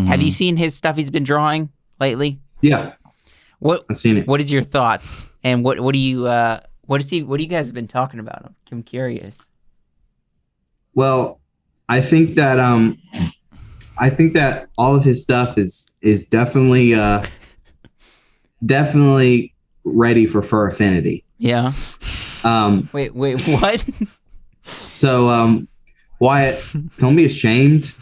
Have you seen his stuff he's been drawing lately? Yeah. I've seen it. What is your thoughts? And what do you guys have been talking about? I'm curious. Well, I think that all of his stuff is definitely definitely ready for fur affinity. Yeah. Wait, what? So, Wyatt, don't be ashamed.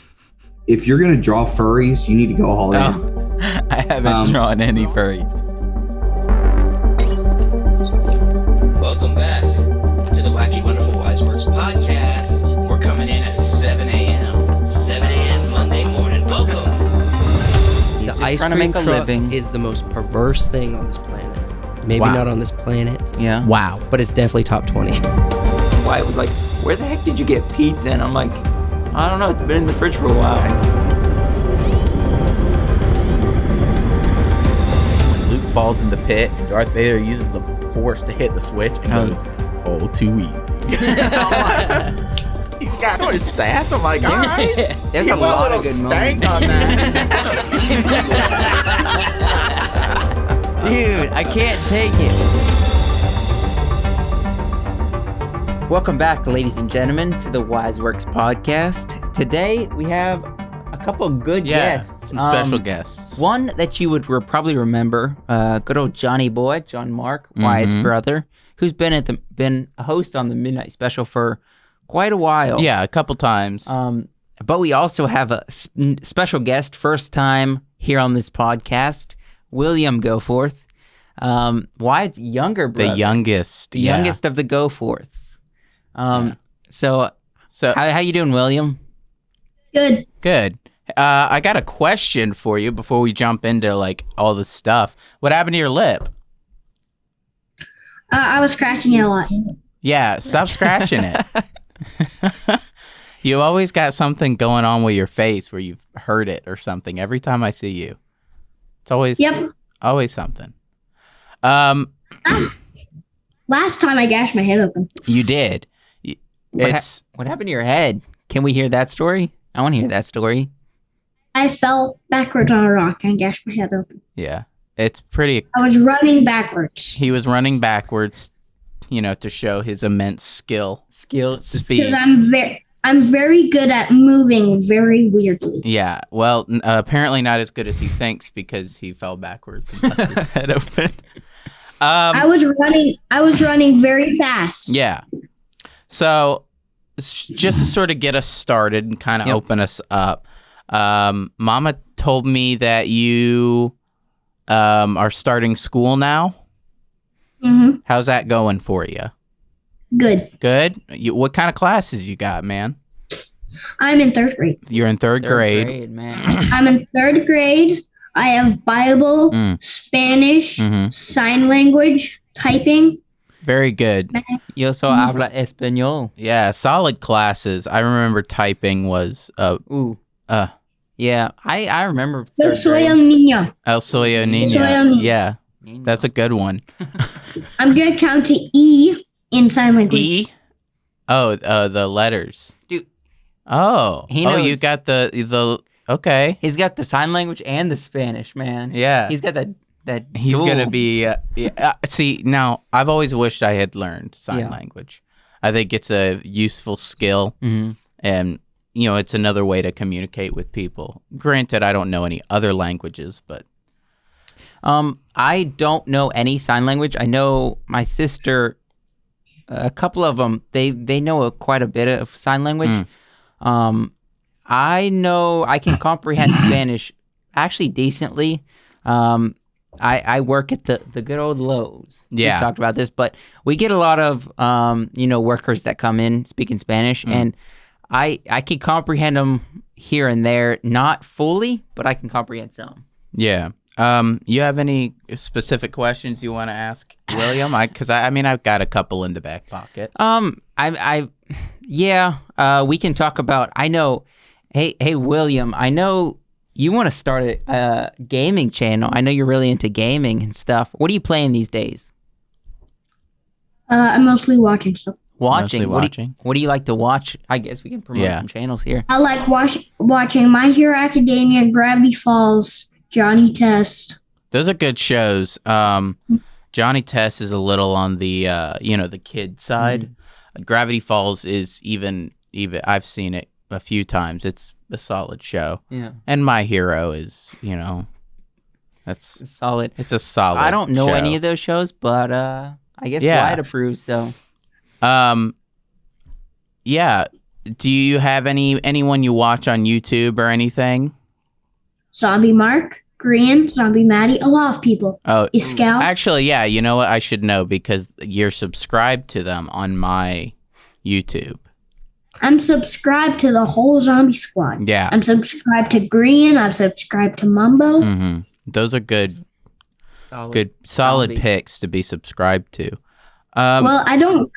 If you're gonna draw furries, you need to go all in. I haven't drawn any furries. Welcome back to the Wacky Wonderful Wiseworks podcast. We're coming in at 7 a.m. 7 a.m. Monday morning. Welcome. The ice cream truck is the most perverse thing on this planet. Maybe not on this planet. Yeah. Wow. But it's definitely top 20. Wyatt was like, where the heck did you get pizza? And I'm like, I don't know. It's been in the fridge for a while. When Luke falls in the pit and Darth Vader uses the Force to hit the switch and goes, "Oh, too easy." He's got so much sass. I'm like, all right. There's a lot of good stank moments. on that. Dude, I can't take it. Welcome back, ladies and gentlemen, to the Wiseworks podcast. Today, we have a couple of good guests. Some special guests. One that you would probably remember, good old Johnny Boy, John Mark, Wyatt's brother, who's been a host on the Midnight Special for quite a while. Yeah, a couple times. But we also have a special guest, first time here on this podcast, William Goforth, Wyatt's younger brother. The youngest. The youngest of the Goforths. So how you doing, William? Good. I got a question for you before we jump into like all this stuff. What happened to your lip? I was scratching it a lot. Yeah, stop scratching it. You always got something going on with your face where you've hurt it or something every time I see you. It's always always something. Last time I gashed my head open. You did. What happened to your head? Can we hear that story? I want to hear that story. I fell backwards on a rock and gashed my head open. Yeah. It's pretty. I was running backwards. He was running backwards, to show his immense speed. Because I'm very good at moving very weirdly. Yeah. Well, apparently not as good as he thinks because he fell backwards and left his head open. I was running very fast. Yeah. So, just to sort of get us started and kind of open us up, Mama told me that you are starting school now. Mm-hmm. How's that going for you? Good. Good? What kind of classes you got, man? I'm in third grade. You're in third grade, man. I'm in third grade. I have Bible, Spanish, sign language, typing. Very good. Yo so habla español. Yeah, solid classes. I remember typing was yeah, I remember. Yo soy el niño. El soy el niño. Yeah, that's a good one. I'm gonna count to E in sign language. E? Oh, the letters. Dude. Oh. He knows. Oh, you got the okay. He's got the sign language and the Spanish, man. Yeah. He's got that He's dual. gonna be see, now I've always wished I had learned sign language. I think it's a useful skill, and it's another way to communicate with people. Granted, I don't know any other languages, but I don't know any sign language. I know my sister, a couple of them, they know quite a bit of sign language. I know I can comprehend Spanish actually decently. I work at the good old Lowe's. Yeah. We've talked about this, but we get a lot of, workers that come in speaking Spanish, and I can comprehend them here and there, not fully, but I can comprehend some. Yeah. You have any specific questions you want to ask William? Because I've got a couple in the back pocket. We can talk about, I know, hey, William, I know you want to start a gaming channel. I know you're really into gaming and stuff. What are you playing these days? I'm mostly watching stuff. Watching. Mostly watching. What do you like to watch? I guess we can promote some channels here. I like watching My Hero Academia, Gravity Falls, Johnny Test. Those are good shows. Johnny Test is a little on the the kid side. Gravity Falls is even I've seen it a few times. It's a solid show. Yeah. And My Hero is, that's solid. It's a solid I don't know show. any of those shows, but I guess Wyatt approves, so. Yeah. Do you have anyone you watch on YouTube or anything? Zombie Mark, Green, Zombie Maddie, a lot of people. Oh, Iscal. actually, yeah. You know what? I should know because you're subscribed to them on my YouTube. I'm subscribed to the whole Zombie Squad. Yeah. I'm subscribed to Green. I'm subscribed to Mumbo. Mm-hmm. Those are good solid picks to be subscribed to. Well, I don't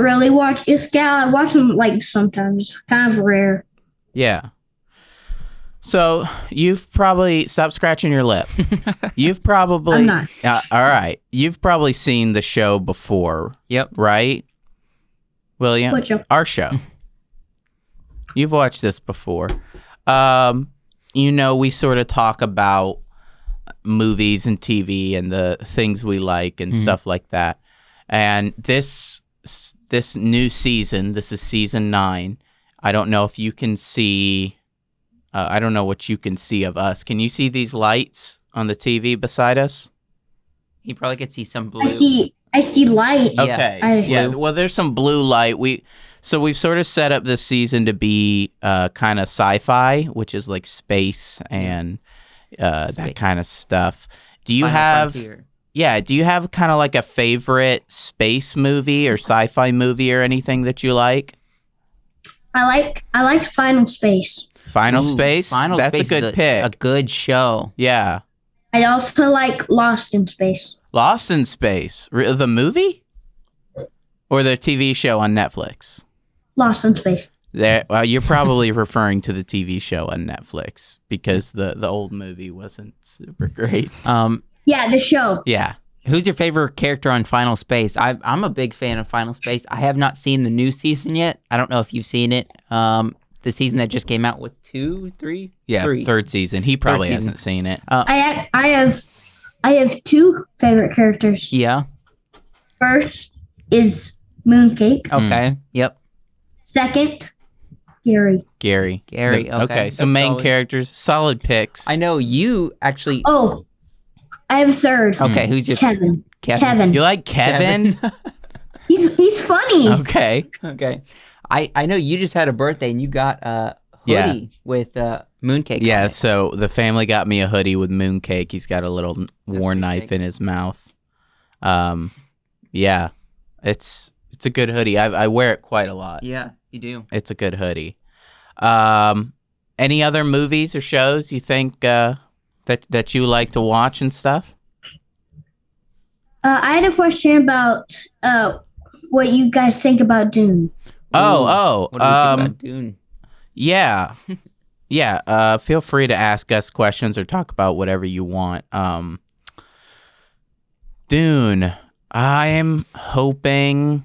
really watch Iscal. I watch them like sometimes, kind of rare. Yeah. So you've probably stop scratching your lip. You've probably I'm not. All right. You've probably seen the show before. Yep. Right, William? What show? Our show. You've watched this before. We sort of talk about movies and TV and the things we like and stuff like that. And this new season, this is season 9. I don't know if you can see. I don't know what you can see of us. Can you see these lights on the TV beside us? You probably could see some blue. I see light. Okay. Yeah. Well, there's some blue light. We've sort of set up this season to be kind of sci-fi, which is like space and that kind of stuff. Do you have kind of like a favorite space movie or sci-fi movie or anything that you like? I like Final Space. Final Space? That's Space a good pick. A good show. Yeah. I also like Lost in Space. Lost in Space? The movie? Or the TV show on Netflix? Lost in Space. Well, you're probably referring to the TV show on Netflix because the old movie wasn't super great. Yeah, the show. Yeah. Who's your favorite character on Final Space? I'm a big fan of Final Space. I have not seen the new season yet. I don't know if you've seen it. The season that just came out with 2, 3? Yeah, three. Third season. He probably hasn't seen it. I have 2 favorite characters. Yeah. First is Mooncake. Okay. Yep. Second, Gary. Gary. Okay. So main characters, solid picks. I know you actually. Oh, I have a third. Okay. Who's your Kevin? Kevin. You like Kevin? He's funny. Okay. Okay. I know you just had a birthday and you got a hoodie with mooncake. Yeah, on it. so the family got me a hoodie with mooncake. He's got a little war knife in his mouth. Yeah, it's a good hoodie. I wear it quite a lot. Yeah, you do. It's a good hoodie. Any other movies or shows you think that you like to watch and stuff? I had a question about what you guys think about Dune. What do you think about Dune? Yeah. Yeah, feel free to ask us questions or talk about whatever you want. Dune, I'm hoping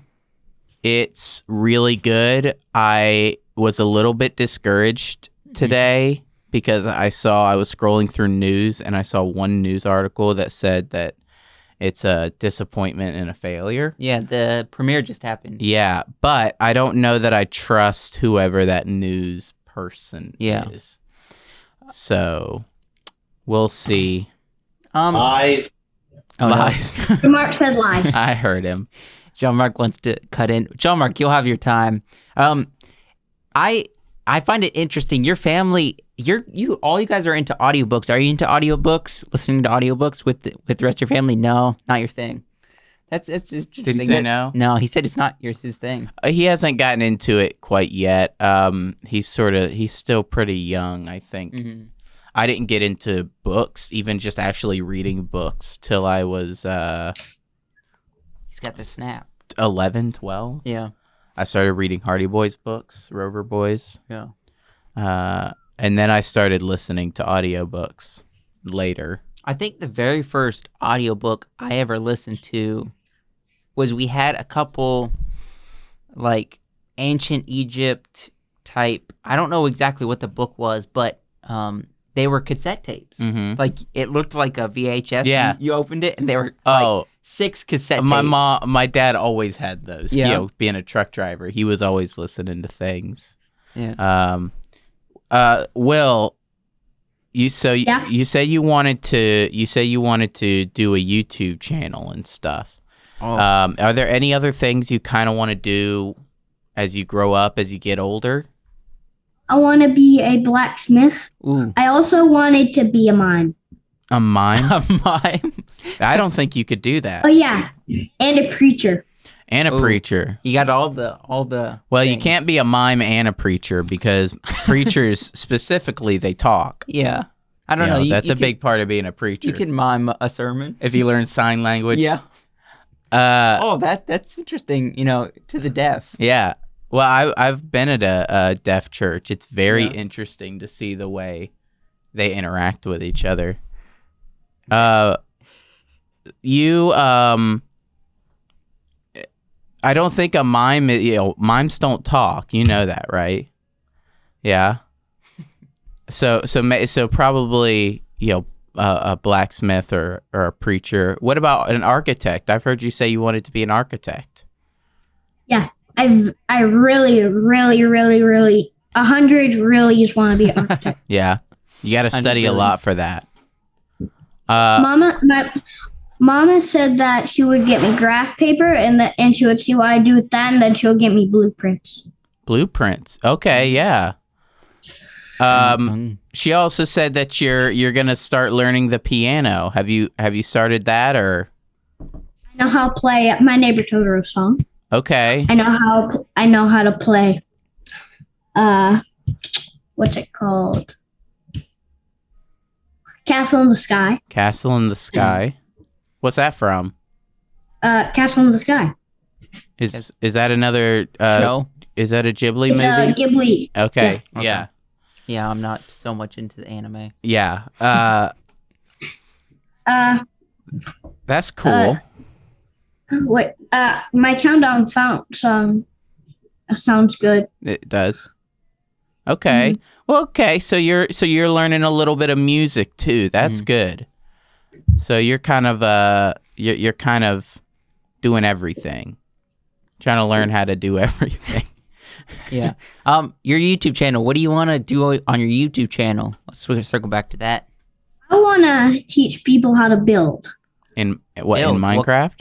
it's really good. I was a little bit discouraged today because I was scrolling through news and I saw one news article that said that it's a disappointment and a failure. Yeah, the premiere just happened. Yeah, but I don't know that I trust whoever that news person is. So we'll see. Lies. Oh, lies. No. Mark said lies. I heard him. John Mark wants to cut in. John Mark, you'll have your time. I find it interesting. Your family, all you guys are into audiobooks. Are you into audiobooks? Listening to audiobooks with the rest of your family? No, not your thing. That's interesting. Did he say no? No, he said it's not his thing. He hasn't gotten into it quite yet. He's still pretty young, I think. Mm-hmm. I didn't get into books, even just actually reading books, till I was He's got the snap. 11, 12. Yeah. I started reading Hardy Boys books, Rover Boys. Yeah. And then I started listening to audiobooks later. I think the very first audiobook I ever listened to was we had a couple like ancient Egypt type. I don't know exactly what the book was, but they were cassette tapes. Mm-hmm. Like it looked like a VHS. Yeah. You opened it and they were like 6 cassette tapes. My dad always had those. Yeah. You know, being a truck driver, he was always listening to things. Yeah. Will, you said you wanted to do a YouTube channel and stuff. Oh. Are there any other things you kind of want to do as you grow up, as you get older? I want to be a blacksmith. Ooh. I also wanted to be a mime. A mime? A mime? I don't think you could do that. Oh yeah, and a preacher. And a preacher. You got all the Well, things. you can't be a mime and a preacher because preachers specifically, they talk. Yeah. I don't know. That's a big part of being a preacher. You can mime a sermon. If you learn sign language. Yeah. That's interesting, to the deaf. Yeah. Well, I've been at a deaf church. It's very interesting to see the way they interact with each other. I don't think a mime, mimes don't talk. You know that, right? Yeah. So probably, a blacksmith or a preacher. What about an architect? I've heard you say you wanted to be an architect. Yeah, I really, really, really, really, 100 really just want to be an architect. Yeah, you got to study a lot for that. Mama said that she would get me graph paper and she would see what I do with that, and then she'll get me blueprints. Blueprints. Okay, yeah. She also said that you're gonna start learning the piano. Have you started that or? I know how to play My Neighbor Totoro song. Okay. I know how to play. What's it called? Castle in the Sky. Castle in the Sky. What's that from? Castle in the Sky. Is that another show? Is that a Ghibli It's movie? Ghibli. Okay. Okay. Yeah. Yeah, I'm not so much into the anime. Yeah. That's cool. What? My countdown song sounds good. It does. Okay. Mm-hmm. Well, okay. So you're learning a little bit of music too. That's good. So you're kind of you're kind of doing everything. Trying to learn how to do everything. Yeah. Your YouTube channel. What do you want to do on your YouTube channel? Let's circle back to that. I want to teach people how to build. In Minecraft?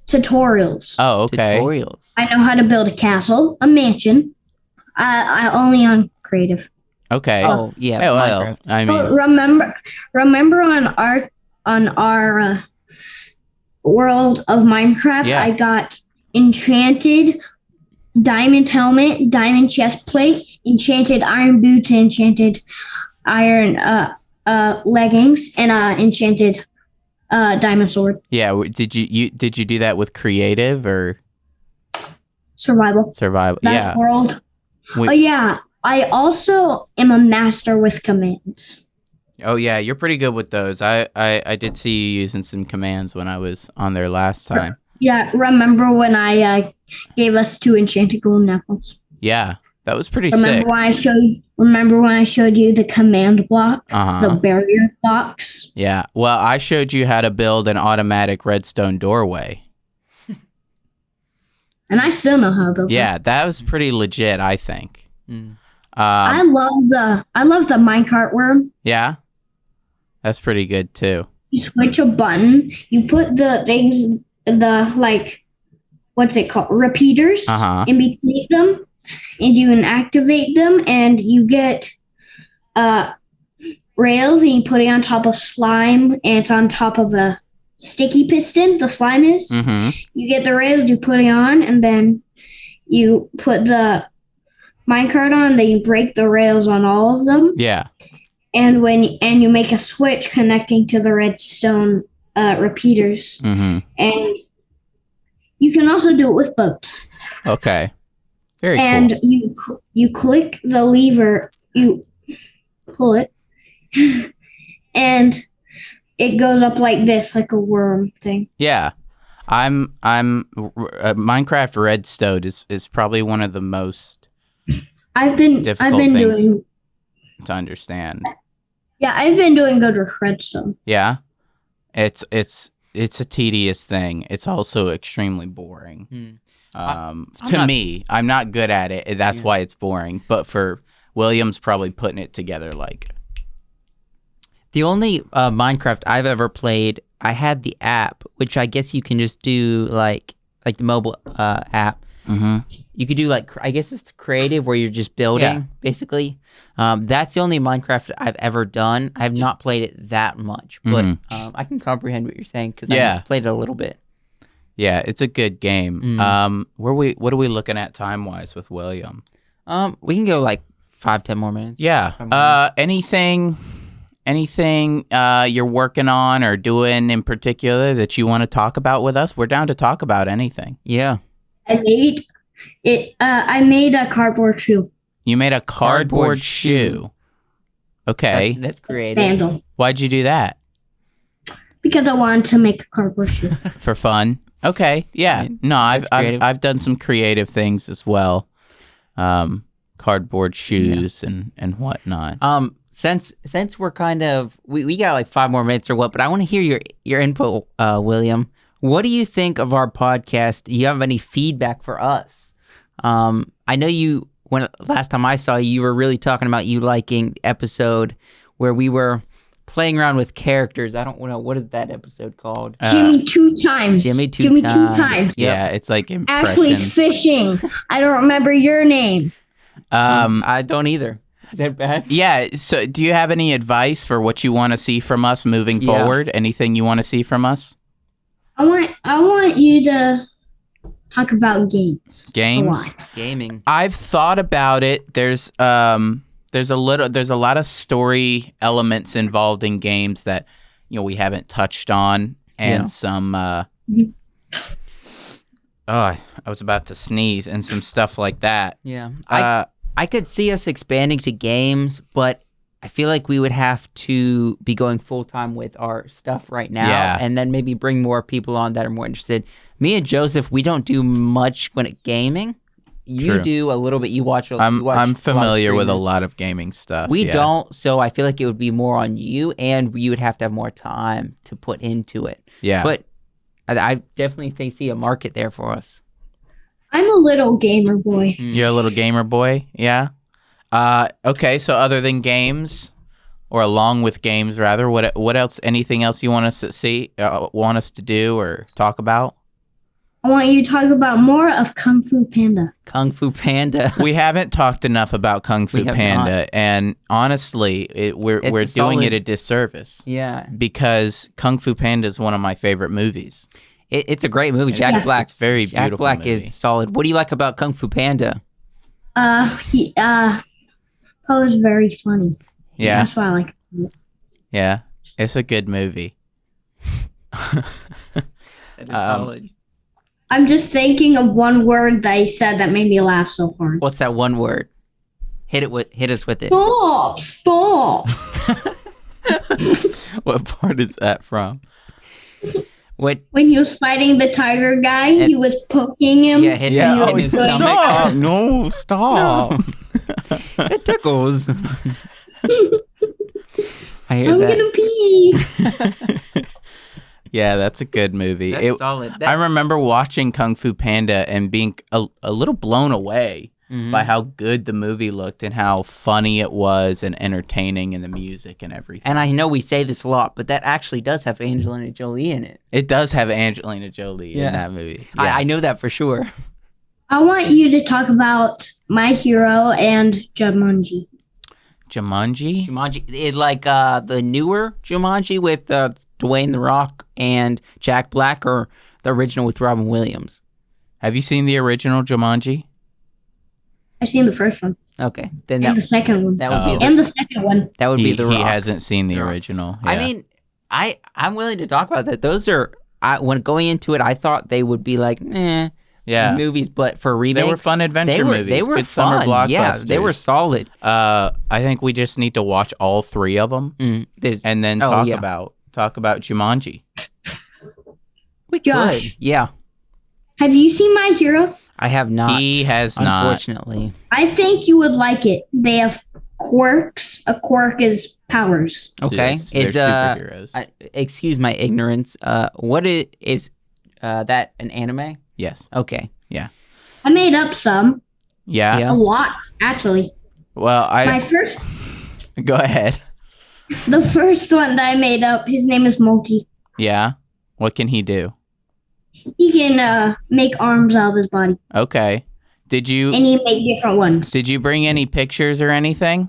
Tutorials. Oh, okay. Tutorials. I know how to build a castle, a mansion. I only on creative. Okay. Oh, yeah. Yeah, well, Minecraft. I mean, Remember on our world of Minecraft, Yeah. I got enchanted diamond helmet, diamond chest plate, enchanted iron boots, enchanted iron leggings, and enchanted diamond sword. yeah. Did you do that with creative or Survival. survival? That's Yeah. world. We- Oh yeah. I also am a master with commands. Oh yeah, you're pretty good with those. I did see you using some commands when I was on there last time. Yeah, remember when I gave us 2 enchanted golden apples? Yeah, that was pretty Remember sick. when I showed you the command block, Uh-huh. the barrier box? Yeah. Well, I showed you how to build an automatic redstone doorway. And I still know how to build. Yeah, that was pretty legit, I think. I love the minecart worm. Yeah, that's pretty good too. You switch a button. You put the things, what's it called? Repeaters Uh-huh. in between them, and you activate them, and you get rails, and you put it on top of slime, and it's on top of a sticky piston. The slime is. Mm-hmm. You get the rails, you put it on, and then you put the minecart on. Then you break the rails on all of them. Yeah. And you make a switch connecting to the redstone repeaters, Mm-hmm. and you can also do it with boats. Okay. Very And cool. you click the lever, you pull it, and it goes up like this, like a worm thing. Yeah. Minecraft Redstone is probably one of the most difficult things to understand. Yeah, I've been doing good with Redstone. Yeah, it's a tedious thing. It's also extremely boring. To me, I'm not good at it. That's why it's boring. But for William's probably putting it together like. The only Minecraft I've ever played, I had the app, which I guess you can just do like the mobile app. Mm-hmm. You could do like, I guess it's creative where you're just building, basically. That's the only Minecraft I've ever done. I have not played it that much, but I can comprehend what you're saying because I played it a little bit. Yeah, it's a good game. What are we looking at time-wise with William? We can go like 5-10 more minutes. Yeah. Anything you're working on or doing in particular that you want to talk about with us? We're down to talk about anything. Yeah. I made a cardboard shoe. You made a cardboard shoe. Okay. That's creative. Sandal. Why'd you do that? Because I wanted to make a cardboard shoe. For fun. Okay. Yeah. No, I've done some creative things as well. Cardboard shoes and whatnot. Since we're kind of we got like 5 more minutes or what, but I want to hear your input, William. What do you think of our podcast? Do you have any feedback for us? I know when last time I saw you, you were really talking about you liking the episode where we were playing around with characters. I don't know, what is that episode called? Jimmy two times. Jimmy two times. Yep. Yeah, it's like impressions. Ashley's fishing. I don't remember your name. I don't either. Is that bad? Yeah. So, do you have any advice for what you want to see from us moving forward? Anything you want to see from us? I want you to talk about games. Gaming. I've thought about it. There's a lot of story elements involved in games that we haven't touched on, and some. I was about to sneeze, and some stuff like that. Yeah. I could see us expanding to games, but I feel like we would have to be going full-time with our stuff right now, and then maybe bring more people on that are more interested. Me and Joseph, we don't do much when it's gaming. You do a little bit. You watch. I'm familiar with a lot of gaming stuff. We don't, so I feel like it would be more on you, and you would have to have more time to put into it. Yeah. But I definitely see a market there for us. I'm a little gamer boy. You're a little gamer boy? Yeah? Okay, so other than games, or along with games, rather, what else, anything else you want us to see, want us to do or talk about? I want you to talk about more of Kung Fu Panda. Kung Fu Panda. We haven't talked enough about Kung Fu Panda, and honestly, we're doing it a disservice. Yeah. Because Kung Fu Panda is one of my favorite movies. It's a great movie. Jack Black. It's very beautiful. Jack Black movie. is solid. What do you like about Kung Fu Panda? He was very funny. Yeah. That's why I like it. Yeah. It's a good movie. That is solid. I'm just thinking of one word that he said that made me laugh so hard. What's that one word? Hit us with it. Stop. What part is that from? What? When he was fighting the tiger guy, he was poking him. Yeah, hitting him in his stomach. Stop! No, stop! No. It tickles. I hear I'm that. gonna pee. Yeah, that's a good movie. That's solid. I remember watching Kung Fu Panda and being a little blown away by how good the movie looked and how funny it was and entertaining and the music and everything. And I know we say this a lot, but that actually does have Angelina Jolie in it. It does have Angelina Jolie in that movie. Yeah. I know that for sure. I want you to talk about My Hero and Jumanji. Jumanji? Jumanji, like the newer Jumanji with Dwayne The Rock and Jack Black, or the original with Robin Williams? Have you seen the original Jumanji? I've seen the first one. Okay, then and the second one. That would be and the second one. That would be The Rock. He hasn't seen the original. Yeah. I mean, I'm willing to talk about that. Those are when going into it, I thought they would be like, movies, but for remakes, they were fun adventure movies. They were good fun. Summer blockbusters. Yeah, they were solid. I think we just need to watch all 3 of them and then talk about Jumanji. probably Josh. could. Yeah. Have you seen My Hero? I have not. He has not. Unfortunately. I think you would like it. They have quirks. A quirk is powers. Okay. Yes, they're Is superheroes. excuse my ignorance. What is that an anime? Yes. Okay. I made up some. Yeah. Yeah. A lot, actually. Well, go ahead. The first one that I made up, his name is Multi. Yeah. What can he do? He can make arms out of his body. Okay. And he make different ones. Did you bring any pictures or anything?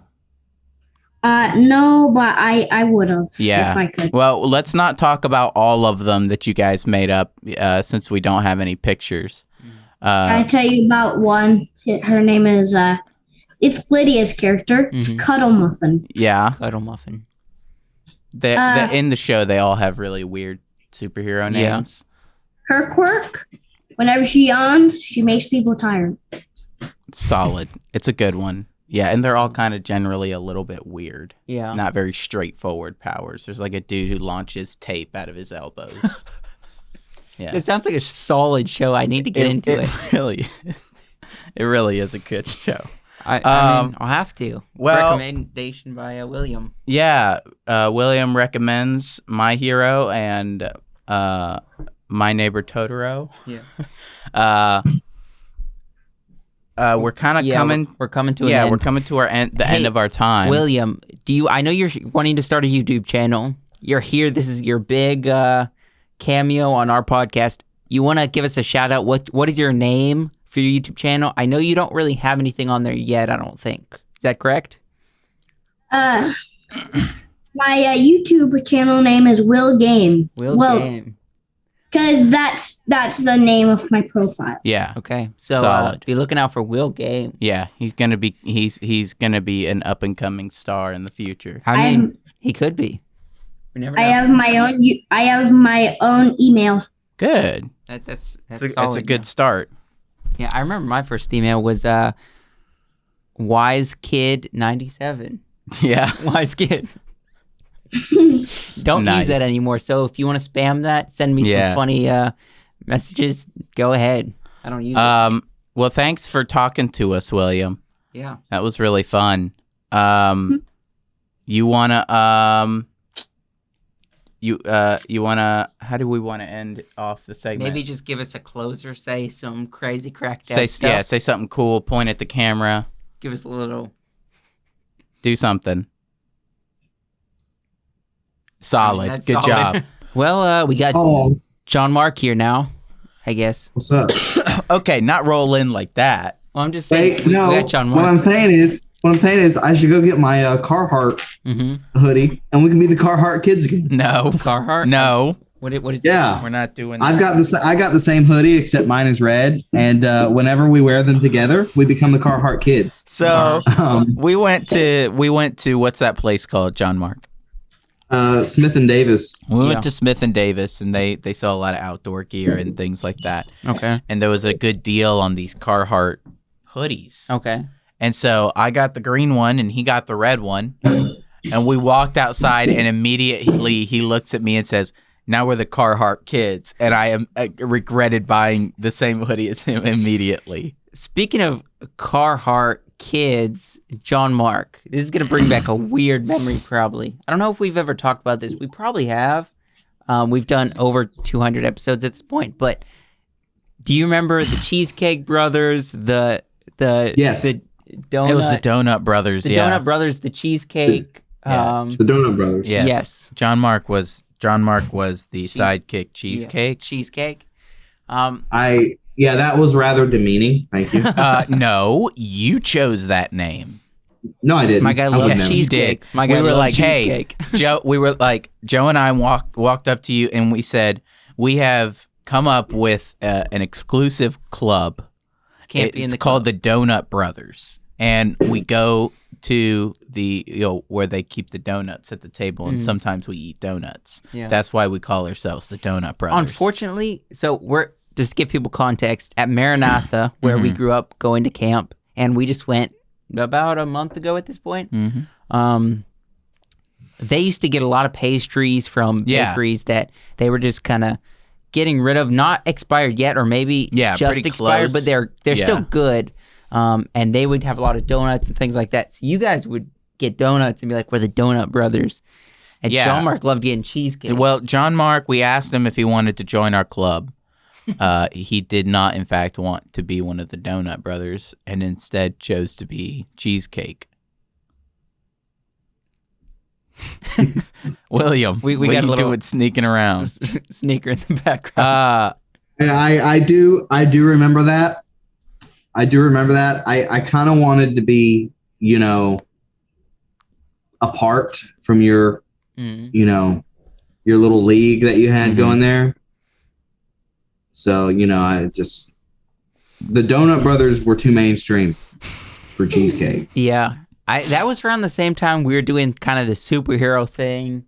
No, but I would have Yeah. if I could. Well, let's not talk about all of them that you guys made up since we don't have any pictures. I tell you about one. Her name is it's Lydia's character, Cuddle Muffin. Yeah. Cuddle Muffin. In the show, they all have really weird superhero names. Her quirk, whenever she yawns, she makes people tired. Solid. It's a good one. Yeah, and they're all kind of generally a little bit weird. Yeah. Not very straightforward powers. There's like a dude who launches tape out of his elbows. Yeah. It sounds like a solid show. I need to get into it. Really is. It really is a good show. I mean, I'll have to. Well- Recommendation by William. Yeah, William recommends My Hero and My Neighbor Totoro. Yeah. We're kind of coming. We're coming to an Yeah, end. we're coming to the end of our time. William, I know you're wanting to start a YouTube channel. You're here. This is your big cameo on our podcast. You want to give us a shout out? What is your name for your YouTube channel? I know you don't really have anything on there yet. I don't think. Is that correct? My YouTube channel name is Will Game. Will Game. Because that's the name of my profile. Yeah. Okay. So Solid. be looking out for Will Game. Yeah, he's gonna be an up and coming star in the future. I mean, he could be. We never know. I have my own email. Good. That's It's solid, a good start. Yeah, I remember my first email was wisekid97. Yeah. Wise kid. Don't Nice. use that anymore. So if you want to spam that, send me some funny messages. Go ahead. I don't use it. Well, thanks for talking to us, William. Yeah. That was really fun. You wanna how do we want to end off the segment? Maybe just give us a closer. Say some crazy cracked out stuff. Yeah, say something cool. Point at the camera. Give us a little. Do something. Solid. That's Good solid. job. Well, we got John Mark here now, I guess. What's up? Okay, not roll in like that. Well, I'm just saying. We got John Mark. What I'm saying is I should go get my Carhartt hoodie, and we can be the Carhartt kids again. No. Carhartt? No. What is Yeah. this? We're not doing that. I got the same hoodie except mine is red, and whenever we wear them together, we become the Carhartt kids. So we went to what's that place called, John Mark? Smith and Davis. We went to Smith and Davis, and they sell a lot of outdoor gear and things like that. Okay. And there was a good deal on these Carhartt hoodies. Okay. And so I got the green one, and he got the red one. And we walked outside, and immediately he looks at me and says, "Now we're the Carhartt kids." And I regretted buying the same hoodie as him immediately. Speaking of Carhartt kids, John Mark, this is going to bring back a weird memory probably. I don't know if we've ever talked about this. We probably have. We've done over 200 episodes at this point, but do you remember the Cheesecake Brothers, the Yes. the donut? It was the Donut Brothers, the Donut Brothers, the cheesecake. Yeah. The Donut Brothers. Yes. John Mark was the sidekick cheesecake. Yeah, cheesecake. That was rather demeaning. Thank you. No, you chose that name. No, I didn't. My guy I loves wouldn't have. cheesecake. My guy we were loves like, cheesecake. hey, Joe and I walked up to you and we said, we have come up with an exclusive club. Can't be in It's the called club. the Donut Brothers. And we go to the, where they keep the donuts at the table, and sometimes we eat donuts. Yeah. That's why we call ourselves the Donut Brothers. Unfortunately, so we're just to give people context at Maranatha, where we grew up going to camp, and we just went about a month ago at this point. They used to get a lot of pastries from bakeries that they were just kind of getting rid of, not expired yet, or maybe just expired, but they're still good. And they would have a lot of donuts and things like that. So you guys would get donuts and be like, we're the Donut Brothers. And John Mark loved getting cheesecake. Well, John Mark, we asked him if he wanted to join our club. He did not, in fact, want to be one of the Donut Brothers, and instead chose to be Cheesecake. William, we got a little doing sneaking around, sneaker in the background. I do remember that. I kind of wanted to be, apart from your, your little league that you had going there. So, the Donut Brothers were too mainstream for cheesecake. Yeah. That was around the same time we were doing kind of the superhero thing,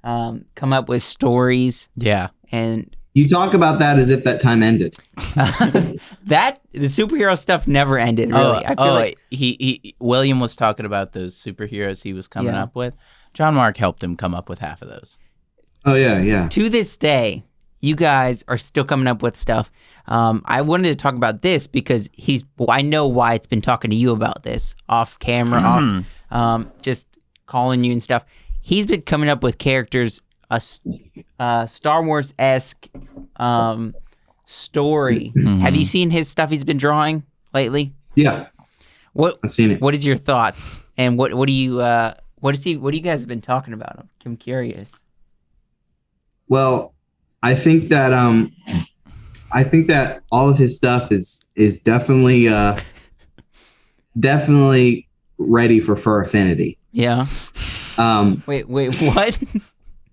come up with stories. Yeah. And you talk about that as if that time ended. The superhero stuff never ended, really. I feel like William was talking about those superheroes he was coming up with. John Mark helped him come up with half of those. Oh, yeah. To this day, you guys are still coming up with stuff. I wanted to talk about this because I know Wyatt's been talking to you about this off camera, just calling you and stuff. He's been coming up with characters, a Star Wars-esque story. Mm-hmm. Have you seen his stuff he's been drawing lately? Yeah, I've seen it. What is your thoughts? And what do you guys have been talking about? I'm curious. Well, I think that all of his stuff is definitely ready for fur affinity. Yeah. Wait, what?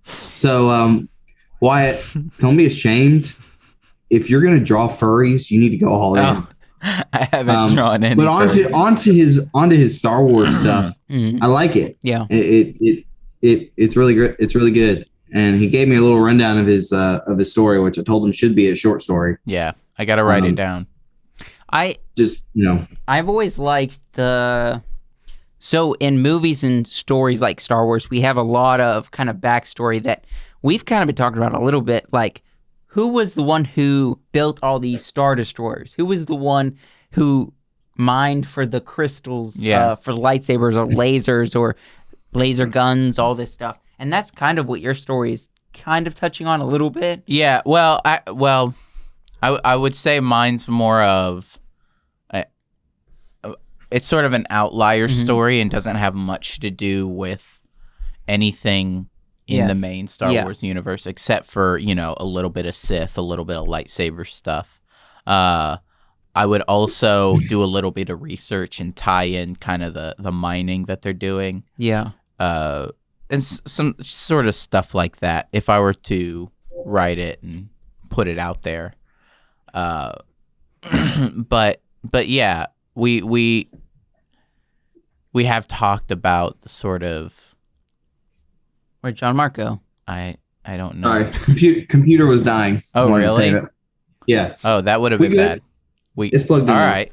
So, Wyatt, don't be ashamed. If you're gonna draw furries, you need to go all in. I haven't drawn any. But onto his Star Wars stuff, I like it. Yeah. It's really great. It's really good. And he gave me a little rundown of his story, which I told him should be a short story. Yeah, I got to write it down. I've always liked so in movies and stories like Star Wars, we have a lot of kind of backstory that we've kind of been talking about a little bit. Like, who was the one who built all these Star Destroyers? Who was the one who mined for the crystals, for lightsabers or lasers or laser guns, all this stuff? And that's kind of what your story is kind of touching on a little bit. Yeah, well, I would say mine's more of it's sort of an outlier story and doesn't have much to do with anything in the main Star Wars universe, except for, a little bit of Sith, a little bit of lightsaber stuff. I would also do a little bit of research and tie in kind of the mining that they're doing. Yeah. And some sort of stuff like that, if I were to write it and put it out there. But yeah, we have talked about the sort of... Where'd John Mark go? I don't know. Sorry, computer was dying. Oh, really? Yeah. Oh, that would have been bad. It's plugged in. All right.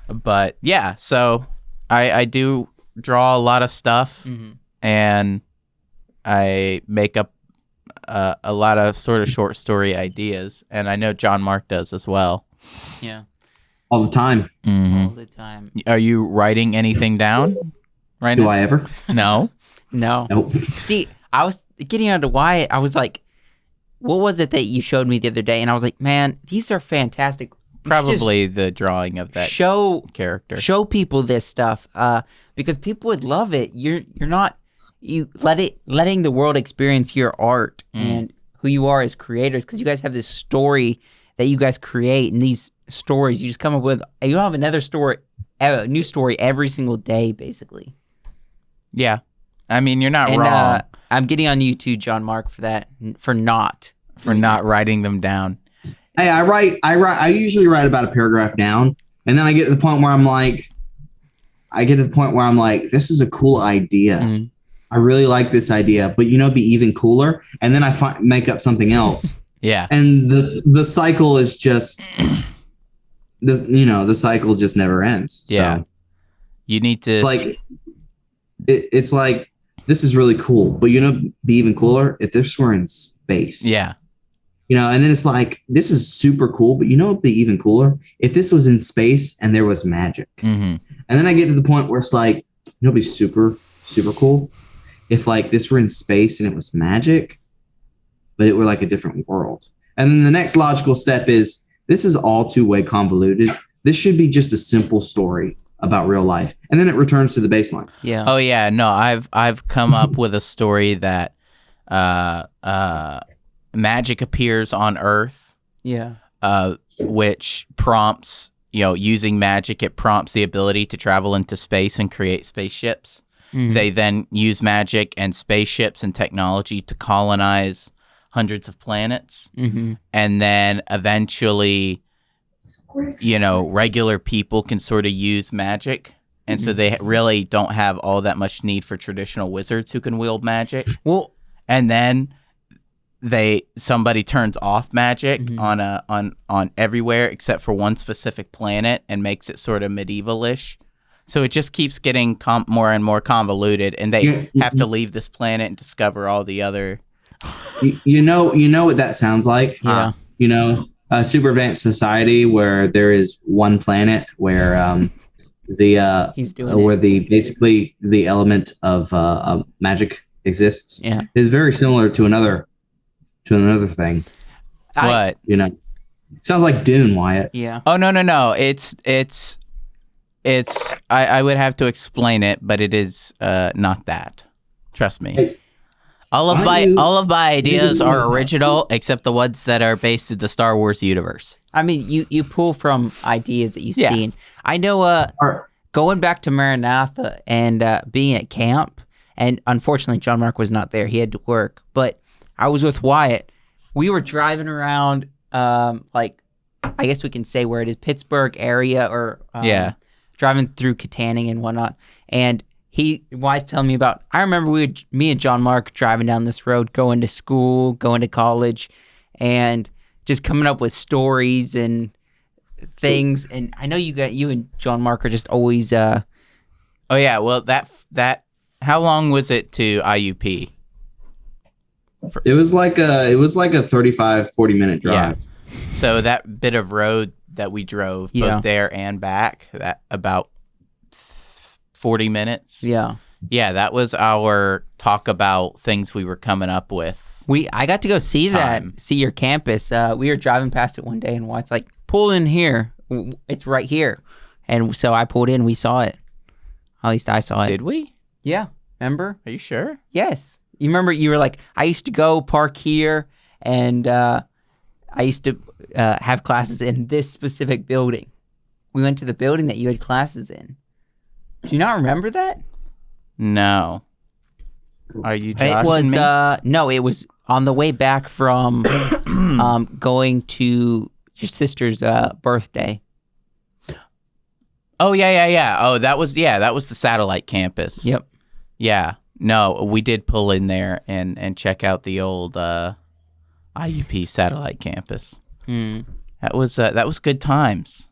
But yeah, so I do draw a lot of stuff. Mm-hmm. And I make up a lot of sort of short story ideas, and I know John Mark does as well. Yeah, all the time. Mm-hmm. All the time. Are you writing anything down right now? Do I ever? No. Nope. See, I was getting onto Wyatt. I was like, "What was it that you showed me the other day?" And I was like, "Man, these are fantastic." Probably the drawing of that character. Show people this stuff, because people would love it. You're not. Letting the world experience your art and who you are as creators, because you guys have this story that you guys create, and these stories you just come up with. You don't have another story, a new story every single day, basically. Yeah, I mean, you're not wrong. I'm getting on you too, John Mark, for that, for not writing them down. Hey, I usually write about a paragraph down, and then I get to the point where I'm like, this is a cool idea. Mm-hmm. I really like this idea, but be even cooler. And then I make up something else. Yeah. And the cycle is just, the cycle just never ends. Yeah. So you need to. It's like, this is really cool, but be even cooler if this were in space. Yeah. and then it's like, this is super cool, but it'd be even cooler if this was in space and there was magic. Mm-hmm. And then I get to the point where it's like, it'd be super, super cool if like this were in space and it was magic, but it were like a different world. And then the next logical step is, this is all too way convoluted. This should be just a simple story about real life. And then it returns to the baseline. Yeah. Oh yeah, no, I've come up with a story that magic appears on Earth. Yeah. Which prompts, using magic, it prompts the ability to travel into space and create spaceships. Mm-hmm. They then use magic and spaceships and technology to colonize hundreds of planets. Mm-hmm. And then eventually, regular people can sort of use magic. And so they really don't have all that much need for traditional wizards who can wield magic. Well, and then somebody turns off magic on everywhere except for one specific planet and makes it sort of medieval-ish. So it just keeps getting more and more convoluted, and they have to leave this planet and discover all the other. You know what that sounds like? Yeah. A super advanced society where there is one planet where basically the element of magic exists. Yeah. Is very similar to another thing. What? Sounds like Dune, Wyatt. Yeah. Oh no. It's I would have to explain it, but it is not that. Trust me. Hey, all of my ideas are original, except the ones that are based in the Star Wars universe. I mean, you pull from ideas that you've seen. I know. Going back to Maranatha and being at camp, and unfortunately, John Mark was not there. He had to work, but I was with Wyatt. We were driving around, I guess we can say where it is, Pittsburgh area, or driving through Katanning and whatnot. And Wyatt's telling me about, I remember me and John Mark driving down this road, going to school, going to college, and just coming up with stories and things. And I know you and John Mark are just always. Oh yeah, well that how long was it to IUP? It was like a 35, 40 minute drive. Yeah. So that bit of road that we drove both there and back, that about 40 minutes. Yeah. Yeah, that was our talk about things we were coming up with. I got to go see your campus. We were driving past it one day, and Wyatt's like, pull in here. It's right here. And so I pulled in. We saw it. At least I saw it. Did we? Yeah. Remember? Are you sure? Yes. You remember you were like, I used to go park here, and I used to have classes in this specific building. We went to the building that you had classes in. Do you not remember that? No. Are you joshing It was me? No, it was on the way back from going to your sister's birthday. Oh yeah. Oh, that was the satellite campus. Yep. Yeah. No, we did pull in there and check out the old IUP satellite campus. That was good times.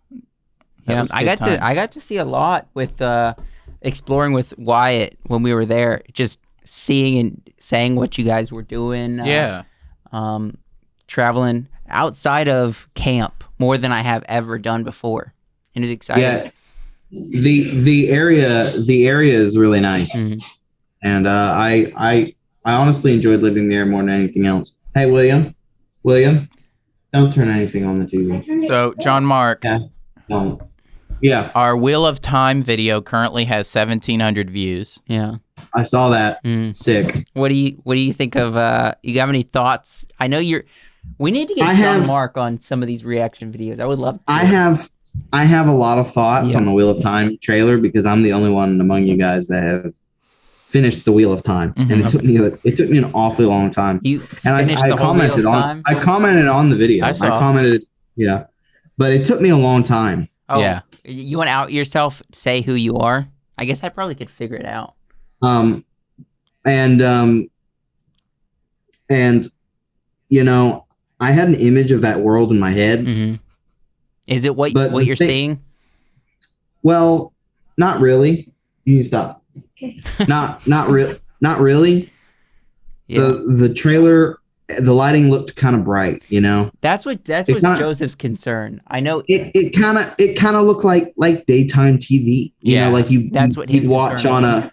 I got to see a lot with exploring with Wyatt when we were there, just seeing and saying what you guys were doing. Traveling outside of camp more than I have ever done before, and it's exciting. Yeah, the area is really nice. Mm-hmm. And I honestly enjoyed living there more than anything else. Hey, William, don't turn anything on the TV. So, John Mark. Yeah. Don't. Yeah. Our Wheel of Time video currently has 1,700 views. Yeah. I saw that. Sick. What do you think of? You have any thoughts? I know we need to get John Mark on some of these reaction videos. I would love to. I have a lot of thoughts on the Wheel of Time trailer because I'm the only one among you guys that have finished the Wheel of Time, and it took me an awfully long time. I commented on the video. I commented, but it took me a long time. Oh, yeah. You want to out yourself? Say who you are. I guess I probably could figure it out. I had an image of that world in my head. Mm-hmm. Is it what you're seeing? Well, not really. You need to stop. Not really. Yeah. The trailer the lighting looked kind of bright, you know. That's Joseph's concern. I know it kind of looked like daytime TV, you know, like you'd watch on a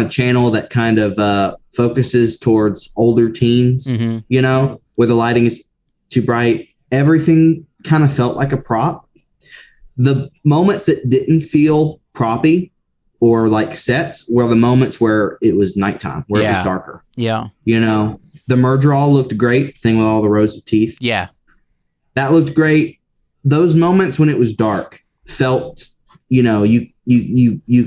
channel that kind of focuses towards older teens, you know, where the lighting is too bright. Everything kind of felt like a prop. The moments that didn't feel proppy or like sets were the moments where it was nighttime, where it was darker. Yeah. You know, the merger all looked great, thing with all the rows of teeth. Yeah. That looked great. Those moments when it was dark felt, you know, you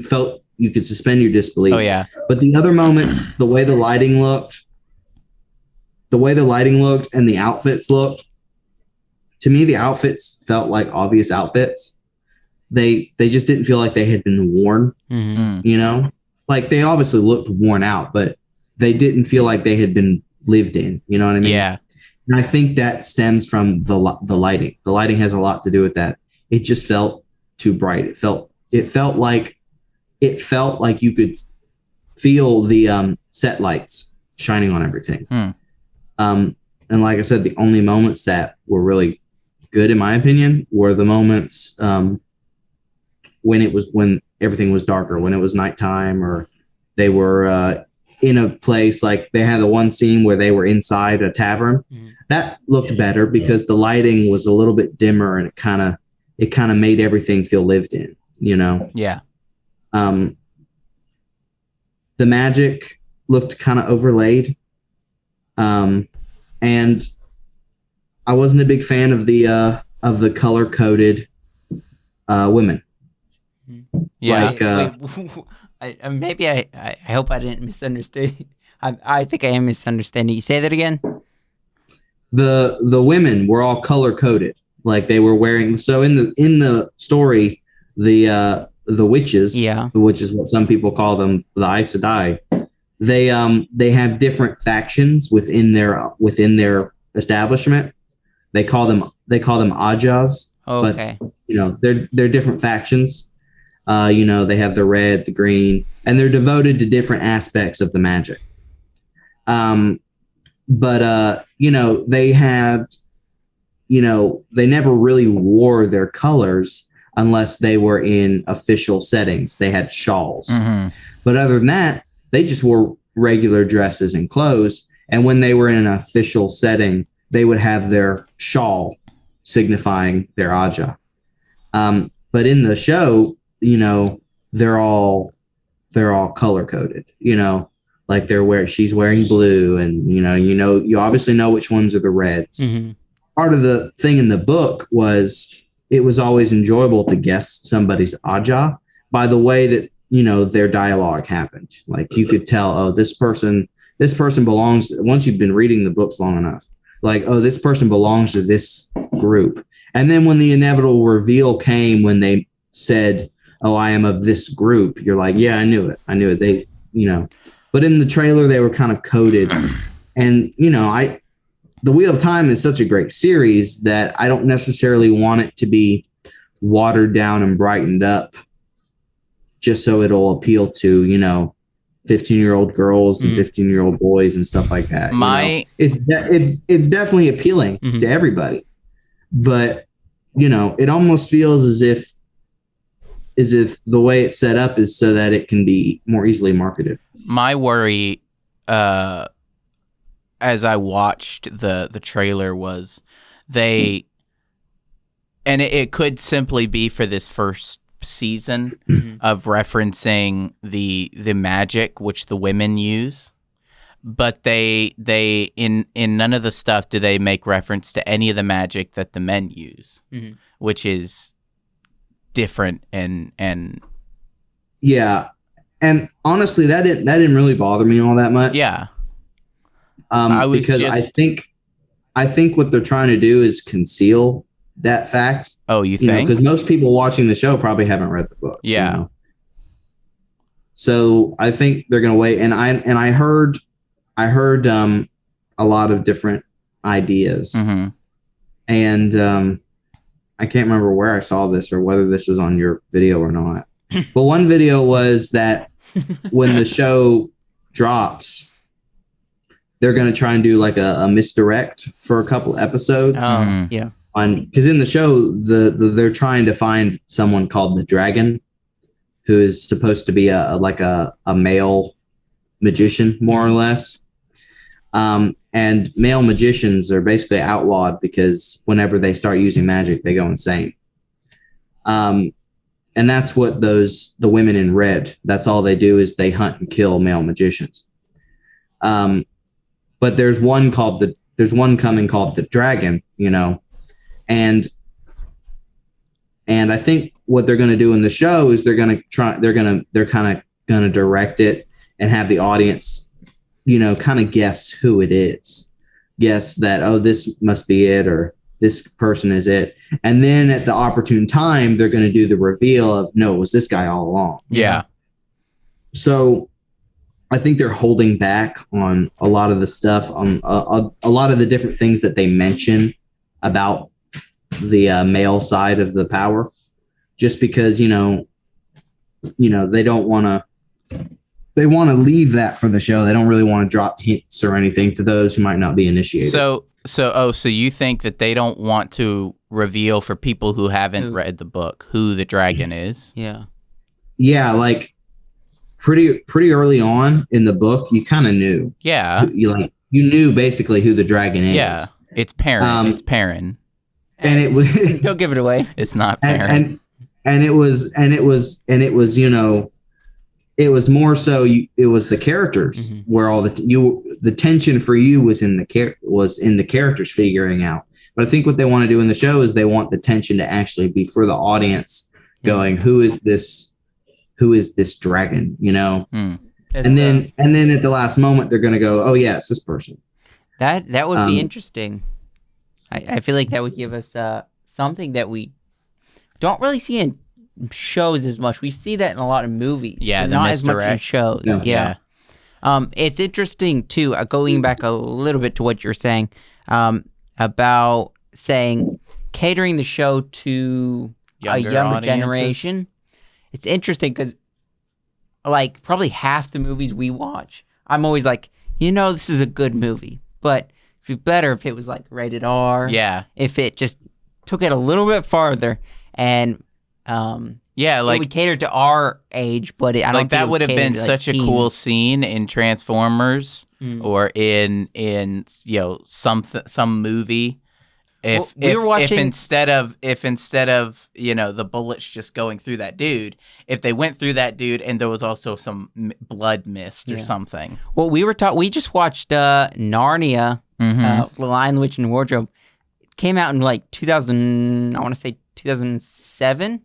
felt you could suspend your disbelief. Oh yeah. But the other moments, the way the lighting looked and the outfits looked, to me, the outfits felt like obvious outfits. They just didn't feel like they had been worn, you know, like they obviously looked worn out, but they didn't feel like they had been lived in. You know what I mean? Yeah. And I think that stems from the lighting. The lighting has a lot to do with that. It just felt too bright. It felt like you could feel the set lights shining on everything. And like I said, the only moments that were really good, in my opinion, were the moments when everything was darker, when it was nighttime, or they were in a place, like they had the one scene where they were inside a tavern. That looked better because the lighting was a little bit dimmer and it kind of made everything feel lived in, you know? Yeah. The magic looked kind of overlaid. And I wasn't a big fan of the color coded women. Yeah. Like, maybe I hope I didn't misunderstand. I think I am misunderstanding. You say that again? The women were all color coded, like they were wearing. So in the story, the witches, which is what some people call them, the Aes Sedai, they have different factions within their establishment. They call them Ajas. Oh, okay. But, you know, they're different factions. You know, they have the red, the green, and they're devoted to different aspects of the magic. But you know, they never really wore their colors unless they were in official settings. They had shawls. But other than that, they just wore regular dresses and clothes. And when they were in an official setting, they would have their shawl signifying their Aja. But in the show, you know, they're all color coded, you know, like she's wearing blue, and you obviously know which ones are the reds. Part of the thing in the book was it was always enjoyable to guess somebody's Aja by the way that, you know, their dialogue happened. Like you could tell, oh, this person belongs, once you've been reading the books long enough, like, oh, this person belongs to this group. And then when the inevitable reveal came, when they said, oh, I am of this group, you're like, yeah, I knew it. They, you know, but in the trailer, they were kind of coded. And, you know, The Wheel of Time is such a great series that I don't necessarily want it to be watered down and brightened up just so it'll appeal to, you know, 15-year-old girls and 15-year-old boys and stuff like that. It's definitely appealing to everybody, but, you know, it almost feels as if the way it's set up is so that it can be more easily marketed. My worry, as I watched the trailer, was and it could simply be for this first season of referencing the magic which the women use, but they in none of the stuff do they make reference to any of the magic that the men use, which is different and yeah. And honestly, that didn't really bother me all that much. Yeah. Because I think what they're trying to do is conceal that fact. Oh, you think? Because most people watching the show probably haven't read the book. Yeah. You know? So I think they're going to wait. And I heard a lot of different ideas. And I can't remember where I saw this or whether this was on your video or not. But one video was that when the show drops, they're going to try and do like a misdirect for a couple episodes. Yeah. Because in the show, they're trying to find someone called the Dragon, who is supposed to be a male magician, more or less. And male magicians are basically outlawed because whenever they start using magic, they go insane. And that's what the women in red, that's all they do is they hunt and kill male magicians. But there's one coming called the Dragon, and I think what they're going to do in the show is they're kind of going to direct it and have the audience, kind of guess who it is, guess that, oh, this must be it, or this person is it. And then at the opportune time, they're going to do the reveal of, no, it was this guy all along. Yeah. So I think they're holding back on a lot of the stuff, on a lot of the different things that they mention about the male side of the power, just because, they don't want to, they want to leave that for the show. They don't really want to drop hints or anything to those who might not be initiated. So you think that they don't want to reveal for people who haven't read the book who the dragon is? Yeah. Yeah, like pretty early on in the book, you kind of knew. Yeah. You knew basically who the dragon is. Yeah. It's Perrin. It's Perrin. And it was don't give it away. It's not Perrin. And it was it was more so it was the characters where all the tension for you was in the characters figuring out. But I think what they want to do in the show is they want the tension to actually be for the audience going, who is this dragon, And then at the last moment they're going to go, oh yeah, it's this person. That would be interesting. I feel like that would give us something that we don't really see in shows as much. We see that in a lot of movies. Yeah, not as much in shows. Yeah. It's interesting too. Going back a little bit to what you're saying about saying catering the show to a younger generation. It's interesting because, like, probably half the movies we watch, I'm always like, this is a good movie, but it'd be better if it was like rated R. Yeah. If it just took it a little bit farther and it would cater to our age, but I don't think that would have been such teens. a cool scene in Transformers or in some movie. If instead of the bullets just going through that dude, if they went through that dude and there was also some blood mist or something. Well, we just watched Narnia, The Lion, the Witch, and the Wardrobe. It came out in like 2007.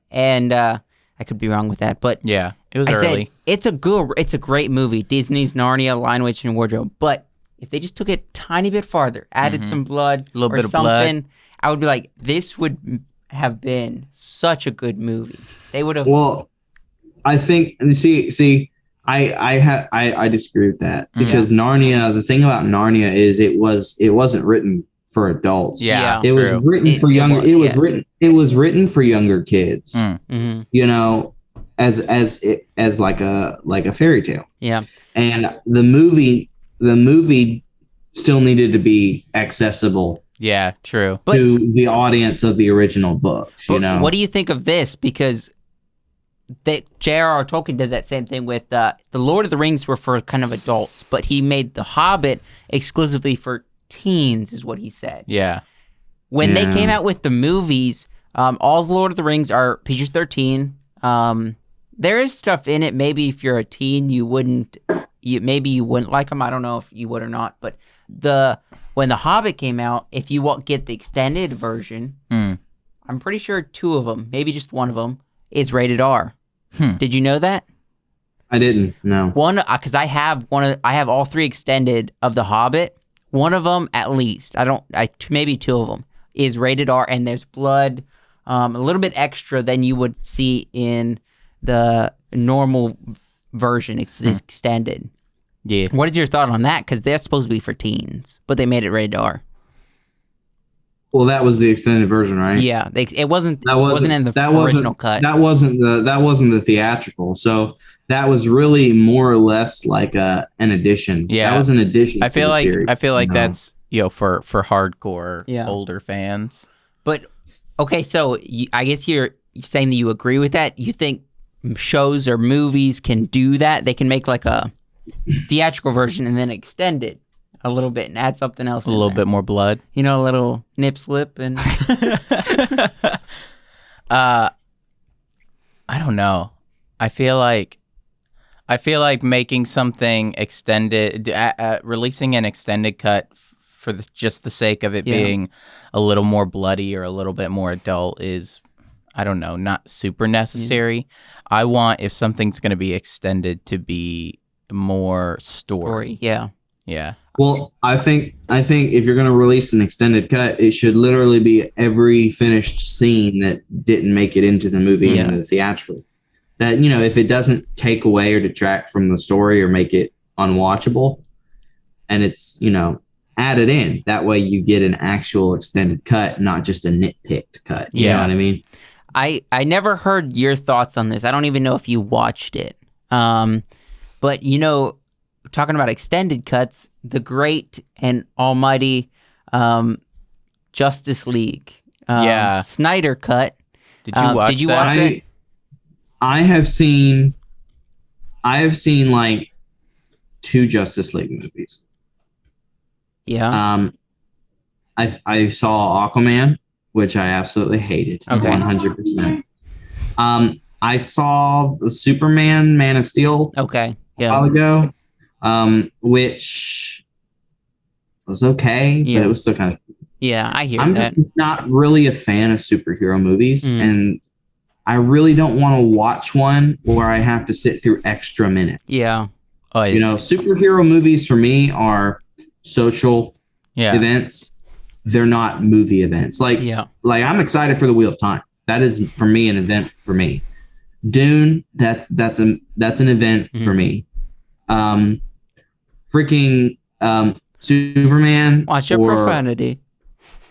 And I could be wrong with that, but yeah, it was early. It's a great movie. Disney's Narnia, Lion, Witch, and Wardrobe. But if they just took it a tiny bit farther, added some blood, a little bit of something, blood, I would be like, this would have been such a good movie. They would have. Well, I think, and see, I disagree with that because Narnia. The thing about Narnia is it wasn't written for adults. Yeah, it was written for younger. It was written for younger kids. As like a fairy tale. Yeah, and the movie still needed to be accessible. Yeah, true. To the audience of the original books. What do you think of this? Because J.R.R. Tolkien did that same thing with the Lord of the Rings were for kind of adults, but he made The Hobbit exclusively for teens, is what he said. Yeah. When they came out with the movies, all the Lord of the Rings are PG-13. There is stuff in it. Maybe if you're a teen, you wouldn't like them. I don't know if you would or not. But when The Hobbit came out, if you get the extended version, I'm pretty sure 2 of them, maybe just 1 of them, is rated R. Did you know that? I didn't. No. One, because I have all 3 extended of The Hobbit. One of them, at least, maybe 2 of them, is rated R, and there's blood, a little bit extra than you would see in the normal version. It's extended. Yeah. What is your thought on that? Because that's supposed to be for teens, but they made it rated R. Well, that was the extended version, right? Yeah, it wasn't in the original cut. That wasn't the theatrical. So that was really more or less like an addition. Yeah, that was an addition. I feel like No. that's for hardcore older fans. But okay, so I guess you're saying that you agree with that. You think shows or movies can do that? They can make like a theatrical version and then extend it a little bit and add something else. A little bit more blood. You know, a little nip slip and. I don't know. I feel like making something extended, releasing an extended cut for just the sake of it being a little more bloody or a little bit more adult is, I don't know, not super necessary. I want, if something's going to be extended, to be more story. Yeah. Well, I think if you're going to release an extended cut, it should literally be every finished scene that didn't make it into the movie and the theatrical. That, you know, if it doesn't take away or detract from the story or make it unwatchable, and it's, you know, added in, that way you get an actual extended cut, not just a nitpicked cut. You know what I mean? I never heard your thoughts on this. I don't even know if you watched it. But, you know, talking about extended cuts, the great and almighty Justice League Snyder cut. Did you watch it? I have seen like 2 Justice League movies. Yeah. I saw Aquaman, which I absolutely hated. 100%. I saw the Superman Man of Steel a while ago, which was okay, but it was still kind of... Yeah, I hear I'm that. just not really a fan of superhero movies, and I really don't want to watch one where I have to sit through extra minutes. Yeah. You know, superhero movies for me are social events. They're not movie events. Like I'm excited for the Wheel of Time. That is, for me, an event for me. Dune, that's an event for me. Freaking Superman. Watch your profanity.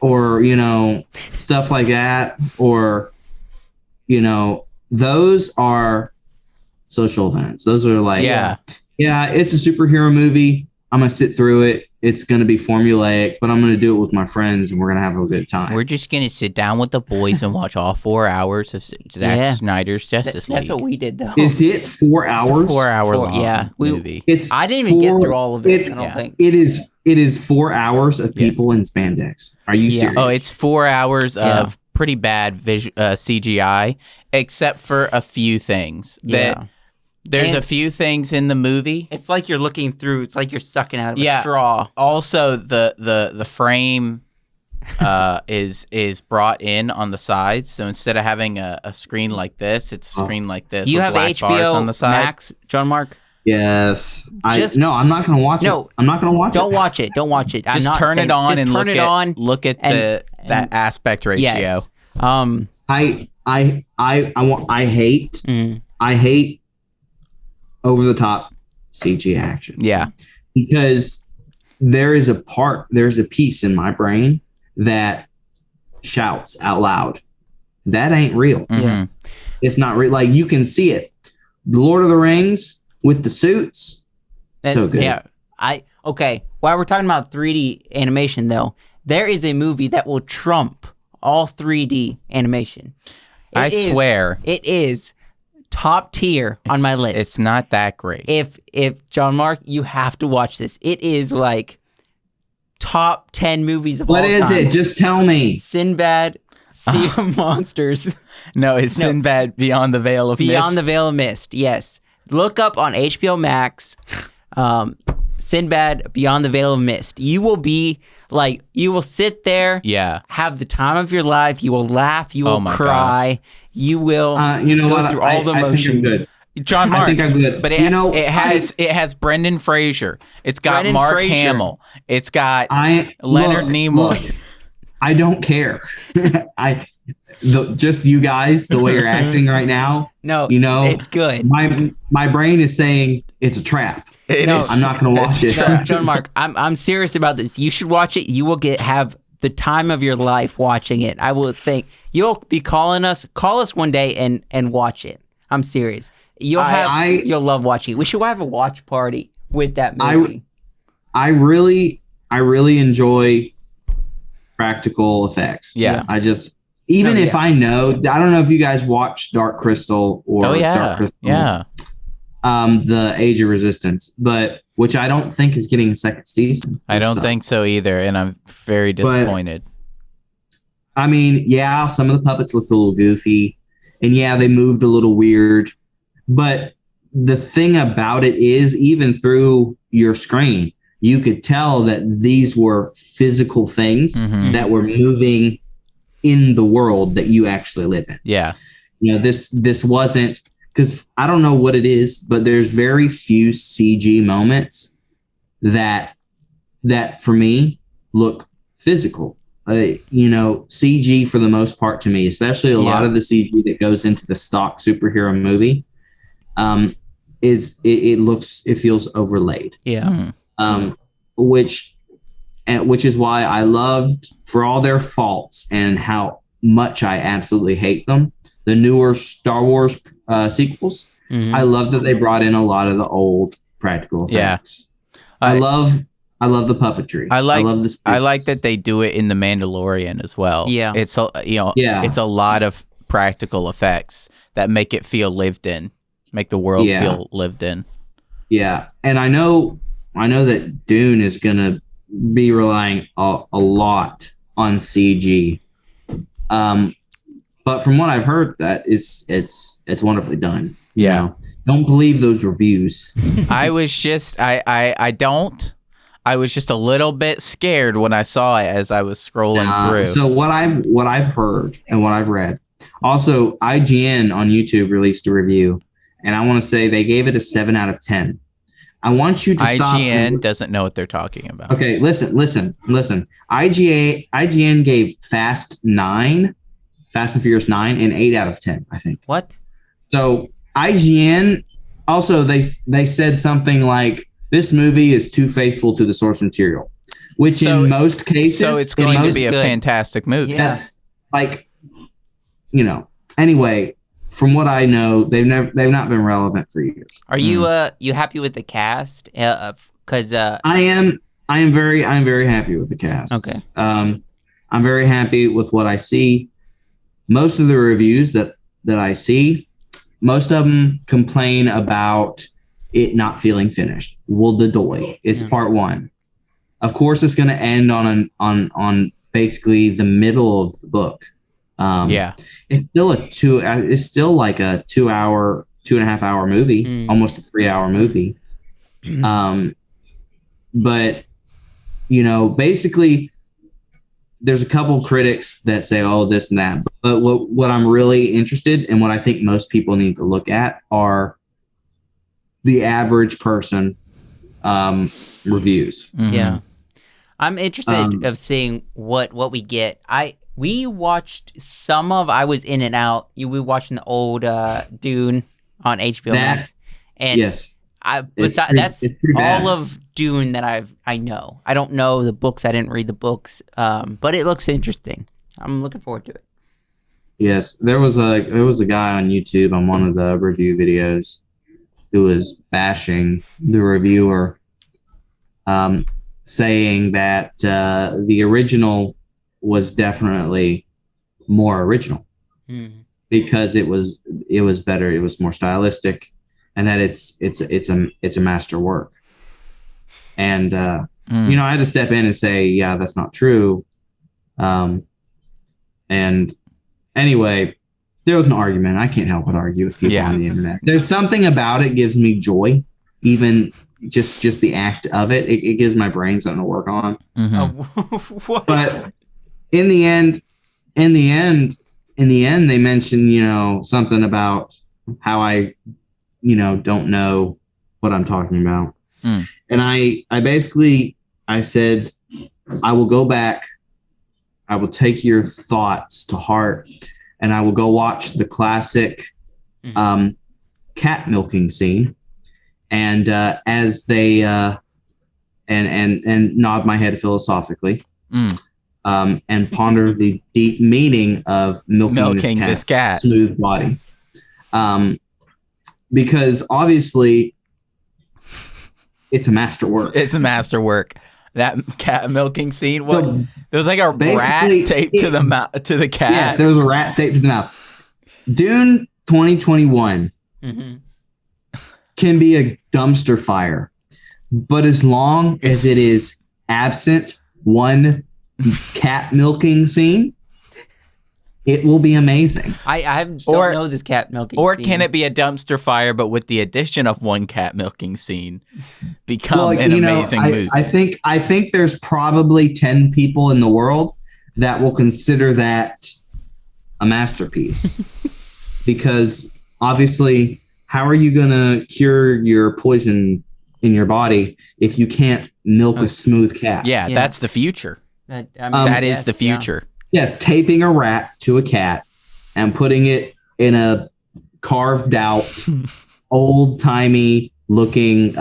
Or, you know, stuff like that. Or, you know, those are social events. Those are like, it's a superhero movie. I'm going to sit through it. It's going to be formulaic, but I'm going to do it with my friends and we're going to have a good time. We're just going to sit down with the boys and watch all 4 hours of Zack Snyder's Justice League. That's what we did, though. Is it 4 hours? It's a 4-hour long movie. I didn't even get through all of it, I don't think. It is 4 hours of people in spandex. Are you serious? Oh, it's 4 hours of pretty bad CGI, except for a few things. There's a few things in the movie. It's like you're looking through. It's like you're sucking out of a straw. Also, the frame is brought in on the sides. So instead of having a screen like this, it's a screen like this. Do you have black bars HBO on the side. Max, John Mark? Yes. No, I'm not going to watch it. I'm not going to watch it. Don't watch it. Don't watch it. Just turn it on and look at that aspect ratio. Yes. I hate over the top CG action. Yeah. Because there's a piece in my brain that shouts out loud. That ain't real. Mm-hmm. It's not real. Like, you can see it. The Lord of the Rings with the suits. So good. Yeah. While we're talking about 3D animation, though, there is a movie that will trump all 3D animation. I swear. It is top tier on my list. It's not that great. If John Mark, you have to watch this. It is like top 10 movies of all time. What is it? Just tell me. Sinbad, Sea of Monsters. No, it's Sinbad Beyond the Veil of Mist. Beyond the Veil of Mist, yes. Look up on HBO Max, Sinbad Beyond the Veil of Mist. You will be like, you will sit there, have the time of your life. You will laugh. You will cry. Gosh. You will go through all the emotions. John Mark, I think I'm good. But it has Brendan Fraser. It's got Mark Hamill. It's got Leonard Nimoy. Look, I don't care. Just you guys, the way you're acting right now. No, it's good. My brain is saying it's a trap. I'm not going to watch it. No, John Mark, I'm serious about this. You should watch it. You will have the time of your life watching it. I will think you'll be calling us. Call us one day and watch it. I'm serious. You'll love watching it. We should have a watch party with that movie. I really enjoy practical effects. Yeah. I just if I know, I don't know if you guys watch Dark Crystal or Dark Crystal, the Age of Resistance, but which I don't think is getting a second season. I don't think so either, and I'm very disappointed. But, I mean, yeah, some of the puppets looked a little goofy, and yeah, they moved a little weird. But the thing about it is, even through your screen, you could tell that these were physical things that were moving in the world that you actually live in. Yeah. You know, this wasn't, because I don't know what it is, but there's very few CG moments that for me look physical. You know, CG for the most part to me, especially a lot of the CG that goes into the stock superhero movie, it feels overlaid. Yeah. Which is why I loved, for all their faults and how much I absolutely hate them, the newer Star Wars sequels. I love that they brought in a lot of the old practical effects. I love the puppetry. I like that they do it in The Mandalorian as well. Yeah. It's it's a lot of practical effects that make it feel lived in, make the world feel lived in. Yeah. And I know that Dune is going to be relying a lot on CG. But from what I've heard, that it's wonderfully done. Yeah. You know? Don't believe those reviews. I was just I was just a little bit scared when I saw it as I was scrolling through. So what I've heard and what I've read, also IGN on YouTube released a review, and I want to say they gave it a 7 out of 10. I want you to stop. IGN doesn't know what they're talking about. Okay, listen. IGN gave Fast and Furious 9 an 8 out of 10, I think. What? So IGN also they said something like, this movie is too faithful to the source material, which in most cases, so it's going to be a fantastic movie. Yeah. That's like, you know. Anyway, from what I know, they've not been relevant for years. Are you you happy with the cast? Because I am very happy with the cast. Okay. I'm very happy with what I see. Most of the reviews that I see, most of them complain about it not feeling finished. Well, it's part 1. Of course, it's going to end on basically the middle of the book. It's still like a 2.5 hour movie, almost a 3 hour movie. But you know, basically, there's a couple critics that say, "Oh, this and that." But what I'm really interested in, what I think most people need to look at, are the average person reviews. Yeah, I'm interested of seeing what we get. We watched some of. I was in and out. We watching the old Dune on HBO Max, and yes, that's all of Dune that I know. I don't know the books. I didn't read the books, but it looks interesting. I'm looking forward to it. Yes, there was a guy on YouTube on one of the review videos who was bashing the reviewer, saying that the original was definitely more original because it was better, it was more stylistic, and that it's a master work. And you know, I had to step in and say, yeah, that's not true. And anyway, there was an argument. I can't help but argue with people on the internet. There's something about it gives me joy, even just the act of it. It gives my brain something to work on. But in the end, they mentioned, you know, something about how I, you know, don't know what I'm talking about. And I basically said, I will go back. I will take your thoughts to heart, and I will go watch the classic cat milking scene. And as they and nod my head philosophically, and ponder the deep meaning of milking this cat's smooth body. Because obviously it's a masterwork. It's a masterwork. That cat milking scene, there was like a rat taped to the cat. Yes, there was a rat taped to the mouse. Dune 2021 can be a dumpster fire, but as long as it is absent one cat milking scene, it will be amazing. I don't know this cat milking scene. Or can it be a dumpster fire, but with the addition of one cat milking scene, become an amazing movie? I think there's probably 10 people in the world that will consider that a masterpiece. Because obviously, how are you going to cure your poison in your body if you can't milk a smooth cat? Yeah, that's the future. That is the future. Yeah. Yes, taping a rat to a cat and putting it in a carved out, old timey looking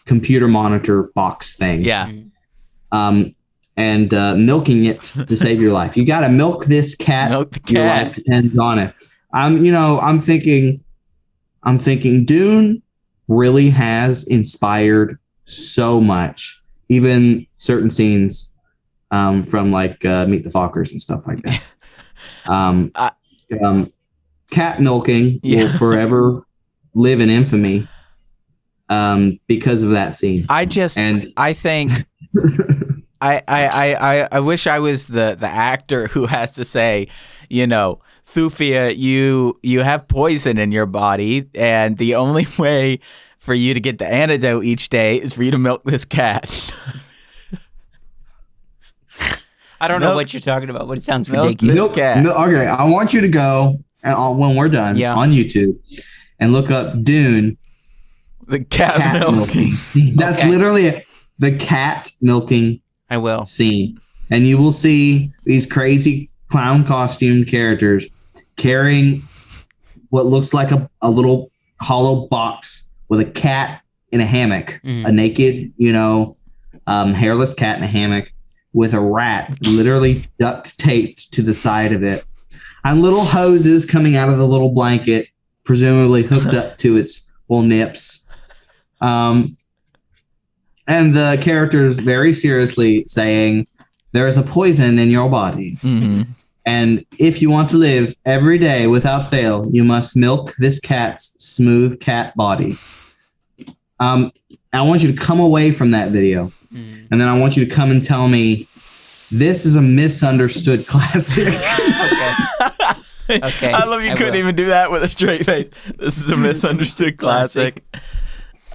computer monitor box thing. Yeah. And milking it to save your life. You got to milk this cat. Milk the cat. Your life depends on it. I'm thinking Dune really has inspired so much, even certain scenes from like Meet the Fockers and stuff like that. Cat milking will forever live in infamy because of that scene. I think I wish I was the actor who has to say, Thufia, you have poison in your body, and the only way for you to get the antidote each day is for you to milk this cat. I don't know what you're talking about, but it sounds ridiculous. Okay, I want you to go when we're done on YouTube and look up Dune. The cat milking. That's literally the cat milking. I will scene, and you will see these crazy clown costumed characters carrying what looks like a little hollow box with a cat in a hammock, a naked, hairless cat in a hammock with a rat literally duct taped to the side of it, and little hoses coming out of the little blanket, presumably hooked up to its little nips. And the characters very seriously saying, there is a poison in your body. And if you want to live every day without fail, you must milk this cat's smooth cat body. I want you to come away from that video. And then I want you to come and tell me, this is a misunderstood classic. Okay. I love you couldn't even do that with a straight face. This is a misunderstood classic.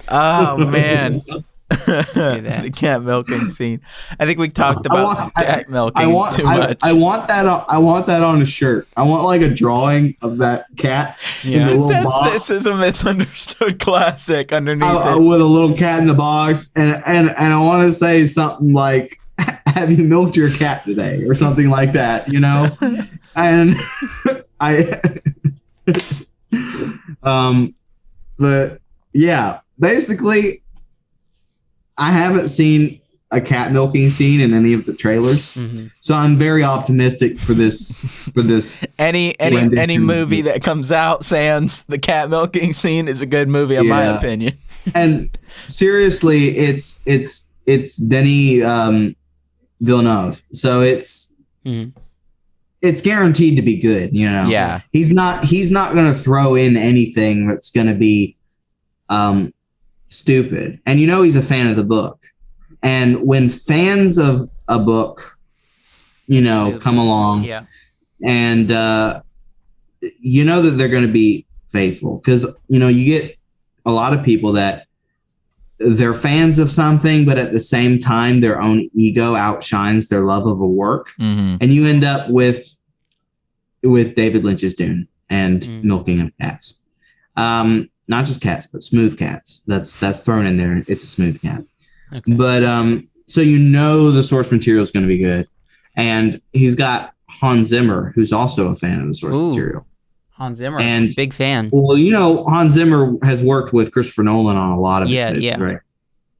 Oh, man. The cat milking scene. I think we talked about cat milking too much. I want that on a shirt. I want like a drawing of that cat. Yeah. It says box. This is a misunderstood classic underneath it. With a little cat in the box, and I want to say something like, "Have you milked your cat today?" or something like that. And but yeah, basically. I haven't seen a cat milking scene in any of the trailers, so I'm very optimistic for this. Any movie that comes out sans the cat milking scene is a good movie, in my opinion. And seriously, it's Denis Villeneuve, so it's guaranteed to be good. Yeah, he's not going to throw in anything that's going to be stupid. And he's a fan of the book. And when fans of a book, come along and that they're going to be faithful, because you get a lot of people that they're fans of something, but at the same time their own ego outshines their love of a work, and you end up with David Lynch's Dune and milking of cats. Not just cats, but smooth cats. That's thrown in there. It's a smooth cat. Okay. But so the source material is going to be good, and he's got Hans Zimmer, who's also a fan of the source material. Hans Zimmer, and big fan. Well, Hans Zimmer has worked with Christopher Nolan on a lot of his movies, right?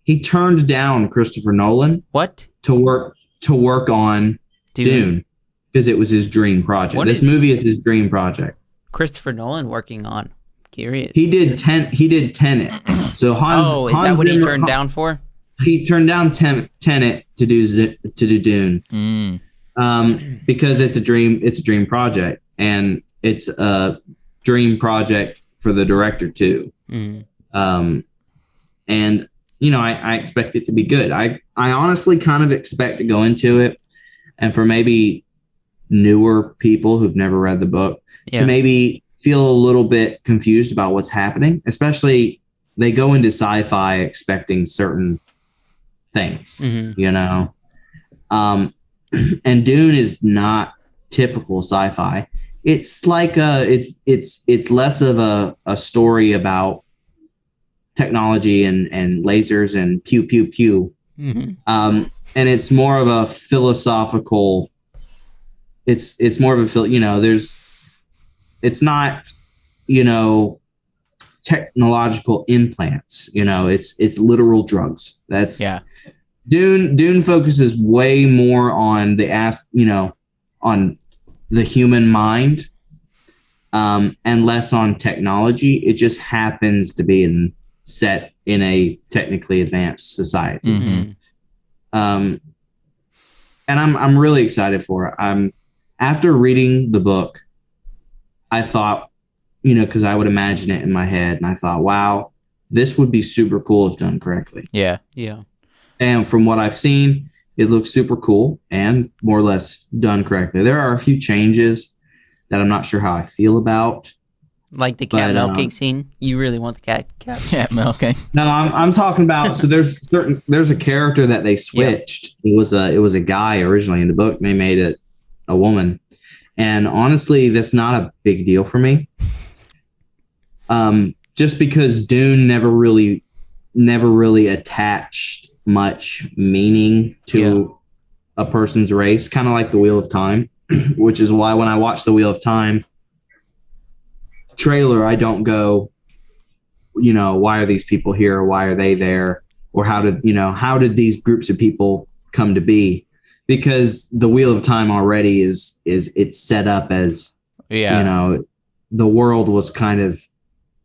He turned down Christopher Nolan. What? To work on Dune, because it was his dream project. This movie is his dream project. Christopher Nolan working on? Curious. He did Tenet. So Hans. Is that what he Zimmer, turned down for? He turned down Tenet to do Dune. Because it's a dream project, and it's a dream project for the director too. And I expect it to be good. I honestly kind of expect to go into it, and for maybe newer people who've never read the book to maybe feel a little bit confused about what's happening. Especially they go into sci-fi expecting certain things, and Dune is not typical sci-fi. It's like it's less of a story about technology and lasers and pew pew pew. And it's more of a philosophical. It's more of a it's not technological implants. It's literal drugs. That's Dune focuses way more on on the human mind, and less on technology. It just happens to be set in a technically advanced society. And I'm really excited for it. After reading the book, I thought, because I would imagine it in my head, and I thought, wow, this would be super cool if done correctly. Yeah. And from what I've seen, it looks super cool and more or less done correctly. There are a few changes that I'm not sure how I feel about. Like the cat milking scene? You really want the cat milking? No, I'm talking about. So there's a character that they switched. It was a guy originally in the book. And they made it a woman, and honestly, that's not a big deal for me. Just because Dune never really attached much meaning to a person's race, kind of like the Wheel of Time, which is why when I watch the Wheel of Time trailer, I don't go, why are these people here? Why are they there? Or how did these groups of people come to be? Because the Wheel of Time already is it's set up as, the world was kind of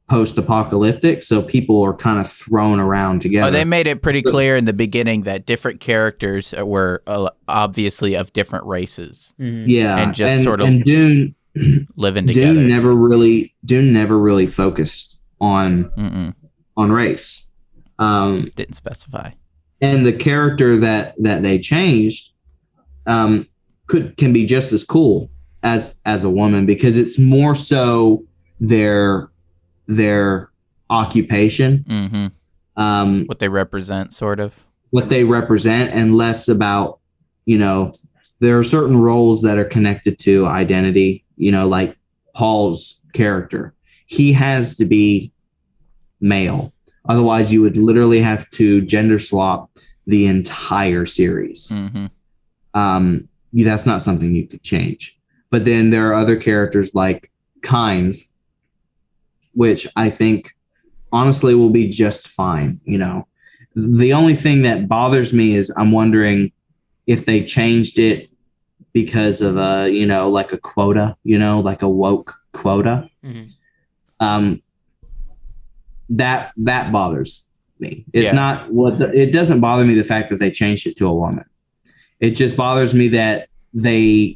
post-apocalyptic, so people are kind of thrown around together. They made it pretty clear in the beginning that different characters were obviously of different races. And just sort of Dune living together. Dune never really focused on race. Didn't specify. And the character that they changed can be just as cool as a woman, because it's more so their occupation, what they represent, sort of what they represent, and less about, there are certain roles that are connected to identity, like Paul's character. He has to be male. Otherwise you would literally have to gender swap the entire series. That's not something you could change. But then there are other characters like Kynes, which I think honestly will be just fine. The only thing that bothers me is I'm wondering if they changed it because of like a quota, like a woke quota. That bothers me. It's not it doesn't bother me the fact that they changed it to a woman. It just bothers me that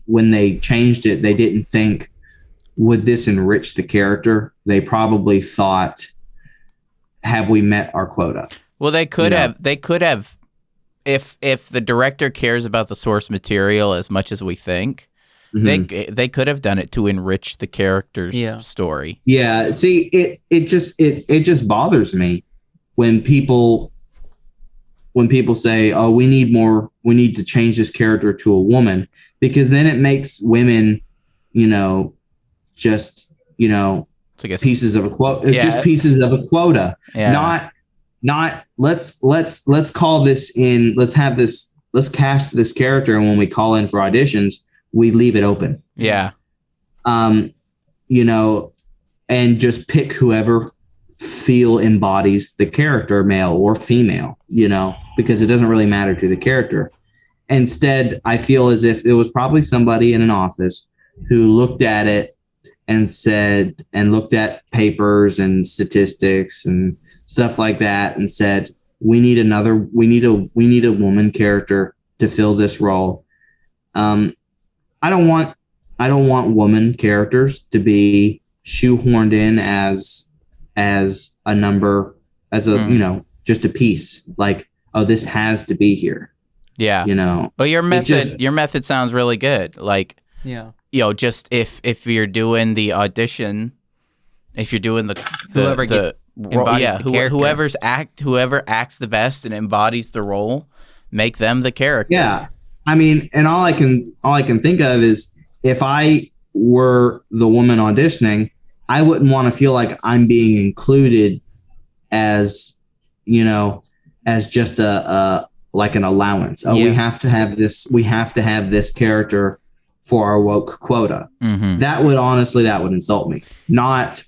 when they changed it, they didn't think, would this enrich the character? They probably thought, have we met our quota? Well, they could have, if the director cares about the source material as much as we think, they could have done it to enrich the character's story. Yeah. See, it just bothers me when people say, oh, we need to change this character to a woman, because then it makes women, just pieces of a quota, just pieces of a quota. Not let's call this in. Let's cast this character, and when we call in for auditions, we leave it open. And just pick whoever embodies the character, male or female. Because it doesn't really matter to the character. instead, I feel as if it was probably somebody in an office who looked at it and said, and looked at papers and statistics and stuff like that, and said, we need a woman character to fill this role. I don't want woman characters to be shoehorned in as a number, as a just a piece. Like, oh, this has to be here. Yeah. Well, your method sounds really good. Like, just if you're doing the audition, if you're doing the whoever acts the best and embodies the role, make them the character. Yeah. I mean, and all I can think of is, if I were the woman auditioning, I wouldn't want to feel like I'm being included as just a like an allowance. Oh, we have to have this character for our woke quota. Mm-hmm. That would insult me. Not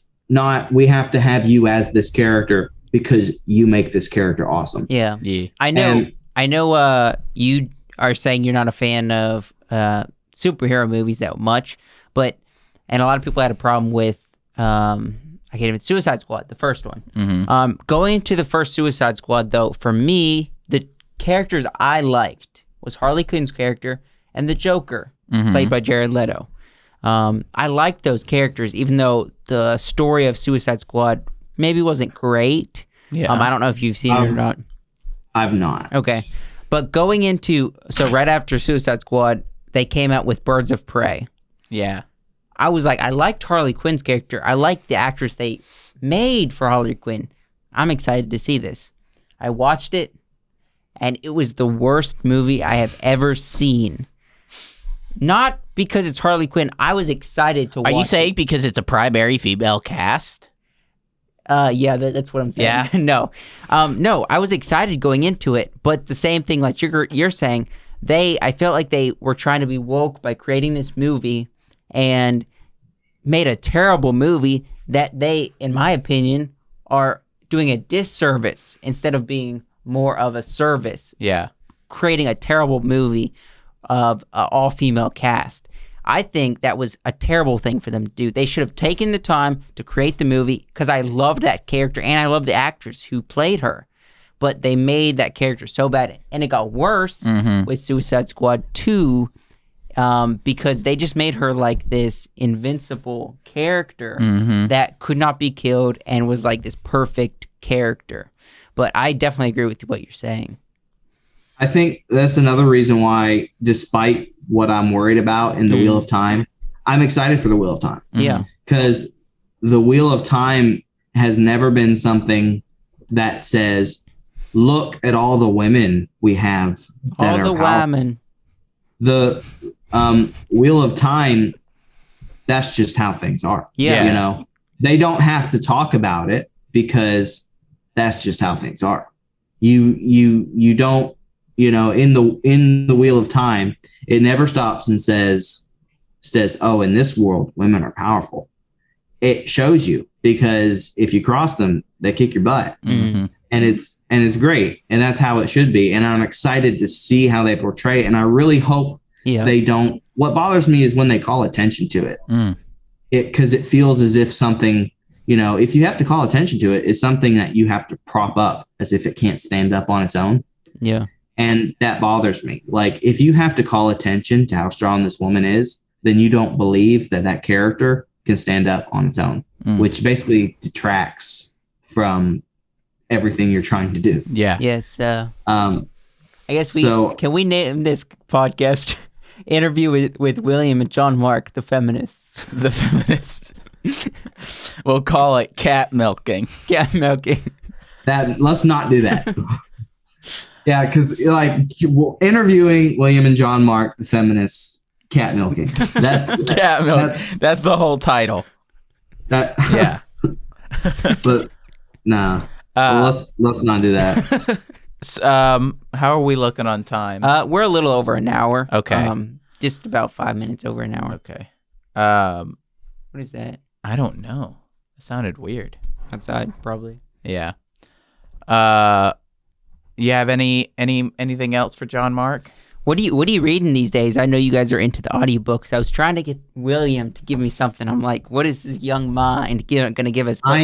we have to have you as this character because you make this character awesome. Yeah. I know you are saying you're not a fan of superhero movies that much, and a lot of people had a problem with Suicide Squad, the first one. Mm-hmm. Going to the first Suicide Squad, though, for me, the characters I liked was Harley Quinn's character and the Joker, played by Jared Leto. I liked those characters, even though the story of Suicide Squad maybe wasn't great. Yeah. I don't know if you've seen it or not. I've not. Okay. But going into, right after Suicide Squad, they came out with Birds of Prey. Yeah. I was like, I liked Harley Quinn's character. I liked the actress they made for Harley Quinn. I'm excited to see this. I watched it, and it was the worst movie I have ever seen. Not because it's Harley Quinn. I was excited to watch it. Are you saying because it's a primary female cast? Yeah, that's what I'm saying. Yeah. No, I was excited going into it, but the same thing like you're saying, I felt like they were trying to be woke by creating this movie and made a terrible movie that they, in my opinion, are doing a disservice instead of being more of a service. Yeah. Creating a terrible movie of an all-female cast. I think that was a terrible thing for them to do. They should have taken the time to create the movie, because I loved that character and I love the actress who played her. But they made that character so bad, and it got worse with Suicide Squad 2 because they just made her like this invincible character that could not be killed and was like this perfect character. But I definitely agree with what you're saying. I think that's another reason why, despite what I'm worried about in the Wheel of Time, I'm excited for the Wheel of Time. Yeah. Because the Wheel of Time has never been something that says, look at all the women we have. That all the women. The Wheel of Time, that's just how things are. Yeah. They don't have to talk about it because that's just how things are. You don't, in the Wheel of Time, it never stops and says, oh, in this world, women are powerful. It shows you, because if you cross them, they kick your butt. Mm-hmm. And it's great. And that's how it should be. And I'm excited to see how they portray it. And I really hope they don't. What bothers me is when they call attention to it. Because it feels as if something, if you have to call attention to it, it's something that you have to prop up as if it can't stand up on its own. Yeah. And that bothers me. Like, if you have to call attention to how strong this woman is, then you don't believe that character can stand up on its own, which basically detracts from everything you're trying to do. Yeah. Yes. I guess can we name this podcast interview with William and John Mark, the feminists? The feminists. We'll call it cat milking. Cat milking. Let's not do that. Yeah, because interviewing William and John Mark, the feminists, cat milking. That's cat milk. That's the whole title. Yeah. But nah. Let's not do that. How are we looking on time? We're a little over an hour. Okay. Just about 5 minutes over an hour. Okay. What is that? I don't know. It sounded weird. Outside, probably. Yeah. You have anything else for John Mark? What are you reading these days? I know you guys are into the audiobooks. I was trying to get William to give me something. I'm like, what is this young mind going to give us? But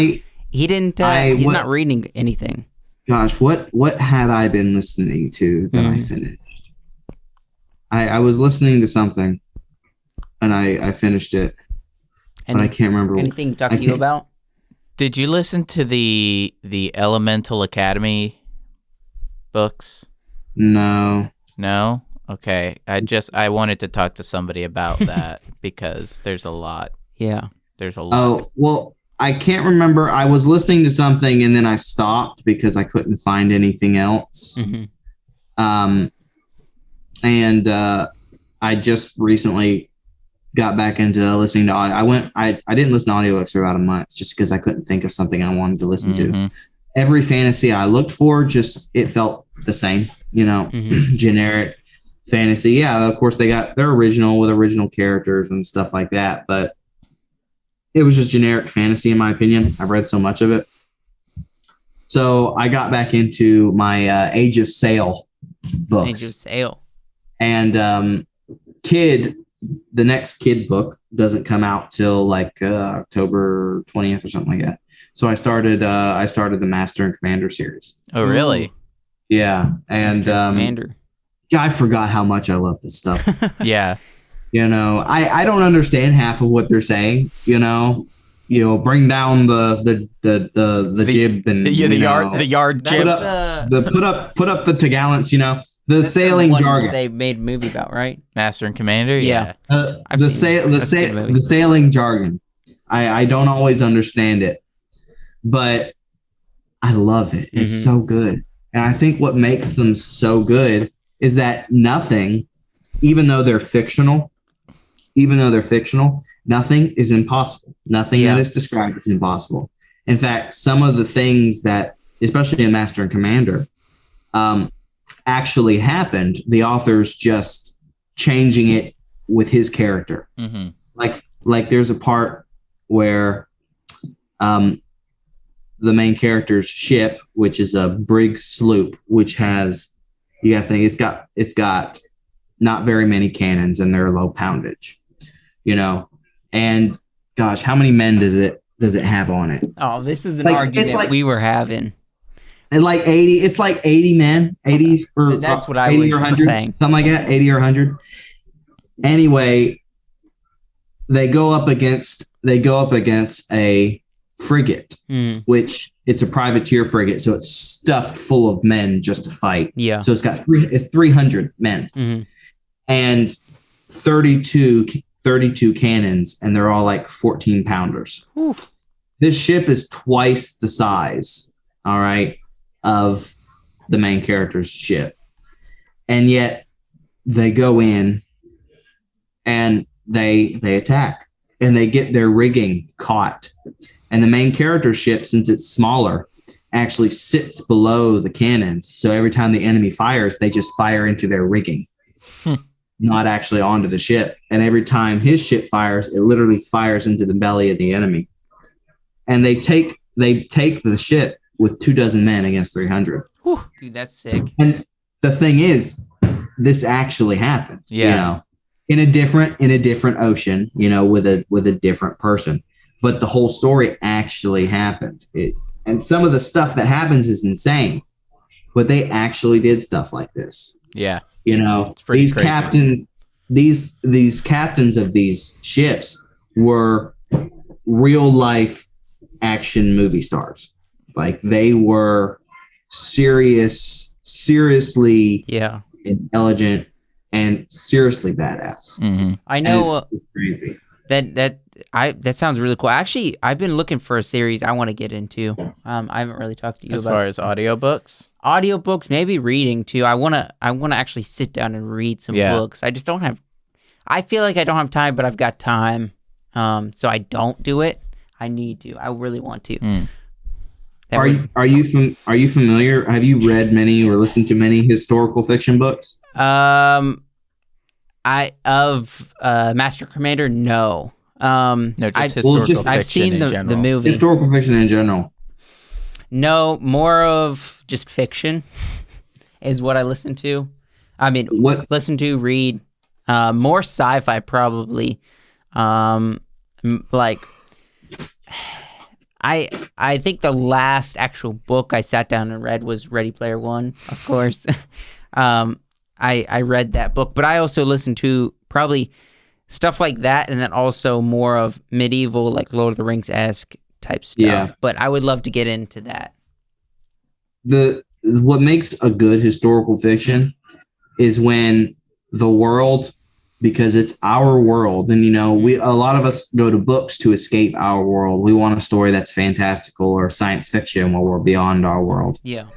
he didn't. He's not reading anything. Gosh, what had I been listening to that I finished? I was listening to something, and I finished it, but I can't remember. Anything talk to you about? Did you listen to the Elemental Academy books? No. No? Okay. I wanted to talk to somebody about that because there's a lot. Yeah. There's a lot. Oh, well, I can't remember. I was listening to something and then I stopped because I couldn't find anything else. Mm-hmm. And I just recently got back into listening to audio. I didn't listen to audiobooks for about a month just because I couldn't think of something I wanted to listen to. Every fantasy I looked for, it felt the same, generic fantasy. Yeah, of course they got their original with original characters and stuff like that, but it was just generic fantasy in my opinion. I've read so much of it. So I got back into my Age of Sail books. Age of Sail. And the next Kid book doesn't come out till like October 20th or something like that. So I started the Master and Commander series. Oh, really? Yeah. And Commander. Yeah, I forgot how much I love this stuff. Yeah. I don't understand half of what they're saying, bring down the jib and the yard jib. Put up the togallants, the sailing jargon. They made a movie about, right? Master and Commander, yeah. The sailing jargon. I don't always understand it, but I love it. It's so good. And I think what makes them so good is that nothing, even though they're fictional, nothing is impossible. Nothing that is described is impossible. In fact, some of the things that, especially in Master and Commander, actually happened, the author's just changing it with his character. Like there's a part where the main character's ship, which is a brig sloop, which has, you gotta think, it's got not very many cannons and they're low poundage, and gosh, how many men does it have on it? Oh, this is an argument we were having. And like 80, it's like 80 men, 80 or that's what I 80 was or 100, saying. Something like that, 80 or 100. Anyway, they go up against a frigate, which it's a privateer frigate, so it's stuffed full of men just to fight. Yeah. So it's 300 men, and 32 cannons, and they're all like 14 pounders. Oof. This ship is twice the size, all right, of the main character's ship, and yet they go in and they attack, and they get their rigging caught. And the main character's ship, since it's smaller, actually sits below the cannons. So every time the enemy fires, they just fire into their rigging, not actually onto the ship. And every time his ship fires, it literally fires into the belly of the enemy. And they take the ship with 24 men against 300. Whew, dude, that's sick. And the thing is, this actually happened. Yeah. In a different ocean, with a different person. But the whole story actually happened. And some of the stuff that happens is insane, but they actually did stuff like this. Yeah. These crazy. captains, these captains of these ships were real life action movie stars. Like they were seriously intelligent and seriously badass. I know it's crazy. That sounds really cool. Actually, I've been looking for a series I want to get into. I haven't really talked to you as about far as audiobooks. Audiobooks, maybe reading too. I wanna actually sit down and read some books. I just don't have. I feel like I don't have time, but I've got time. So I don't do it. I need to. I really want to. Are you familiar? Have you read many or listened to many historical fiction books? Master Commander, no. No, just historical fiction. I've seen the movie. Historical fiction in general. No, more of just fiction is what I listen to. I mean, listen to, read, more sci-fi probably. Like, I think the last actual book I sat down and read was Ready Player One, of course. I read that book, but I also listened to probably stuff like that, and then also more of medieval, like Lord of the Rings-esque type stuff. Yeah. But I would love to get into that. What makes a good historical fiction is when the world, because it's our world, and a lot of us go to books to escape our world. We want a story that's fantastical or science fiction where we're beyond our world. Yeah.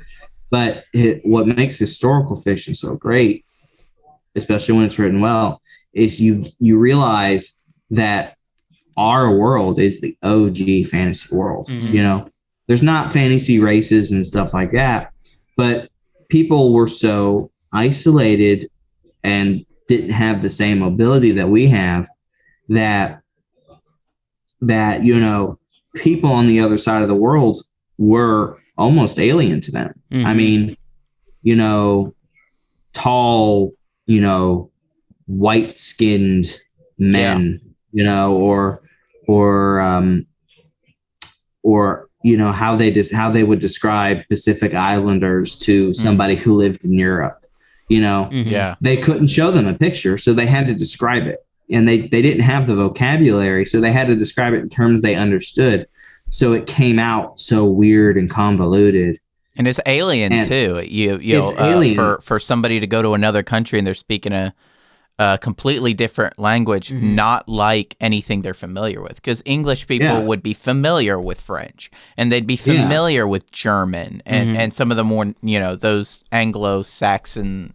But what makes historical fiction so great, especially when it's written well, is you realize that our world is the OG fantasy world. Mm-hmm. There's not fantasy races and stuff like that, but people were so isolated and didn't have the same mobility that we have, that people on the other side of the world were almost alien to them. Mm-hmm. I mean, tall, white-skinned men, or how they would describe Pacific Islanders to somebody who lived in Europe. Yeah. They couldn't show them a picture, so they had to describe it. And they didn't have the vocabulary, so they had to describe it in terms they understood. So it came out so weird and convoluted. And it's alien too. It's alien. For somebody to go to another country and they're speaking a completely different language, not like anything they're familiar with. Because English people would be familiar with French, and they'd be familiar with German, and some of the more those Anglo-Saxon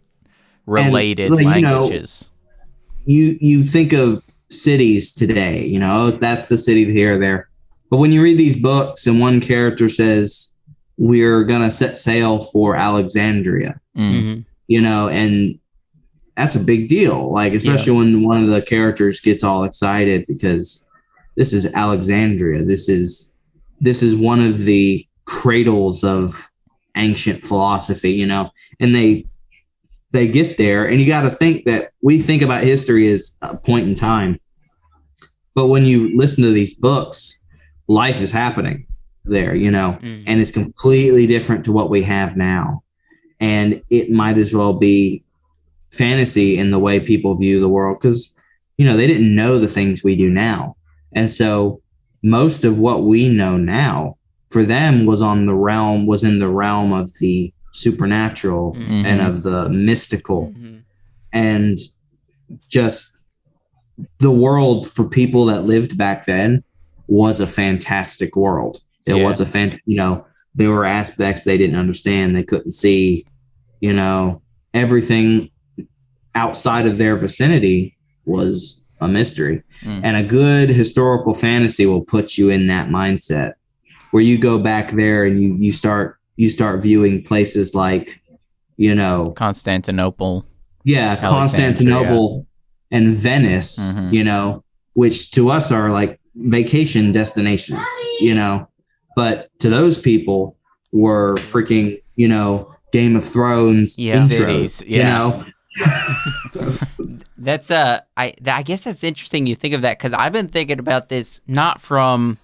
related languages. You think of cities today, that's the city here or there. But when you read these books and one character says, we're going to set sail for Alexandria, and that's a big deal. Like, especially when one of the characters gets all excited because this is Alexandria. This is one of the cradles of ancient philosophy, and they get there, and you got to think that we think about history as a point in time. But when you listen to these books, life is happening there, and it's completely different to what we have now. And it might as well be fantasy in the way people view the world, because, they didn't know the things we do now. And so most of what we know now for them was in the realm of the supernatural and of the mystical, and just the world for people that lived back then was a fantastic world. It was there were aspects they didn't understand. They couldn't see, everything outside of their vicinity was a mystery. And a good historical fantasy will put you in that mindset where you go back there and you start viewing places like, Constantinople. Yeah, Constantinople and Venice, which to us are like vacation destinations, but to those people were freaking, Game of Thrones intros, cities, That's I guess that's interesting you think of that, because I've been thinking about this not from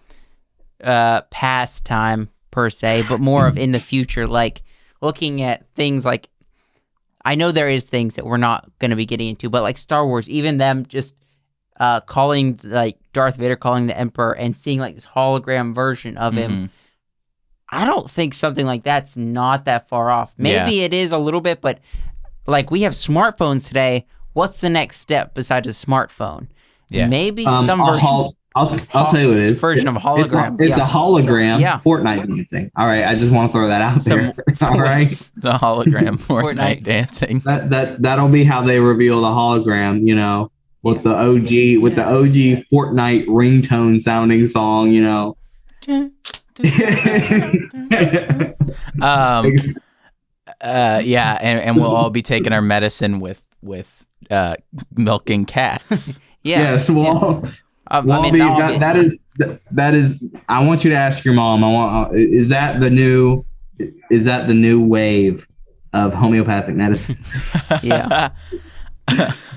past time per se, but more of in the future, like looking at things like, I know there is things that we're not going to be getting into, but like Star Wars, even them just calling, like Darth Vader calling the Emperor and seeing like this hologram version of him. I don't think something like that's not that far off. Maybe it is a little bit, but like we have smartphones today. What's the next step besides a smartphone? Yeah. Maybe some version. I'll tell you what it is. Version of a hologram. It's a hologram. Fortnite dancing. All right, I just want to throw that out there. All right, the hologram Fortnite dancing. That'll be how they reveal the hologram. With the OG Fortnite ringtone sounding song. And we'll all be taking our medicine with milking cats. Yes, that is. I want you to ask your mom. Is that the new wave of homeopathic medicine. Yeah.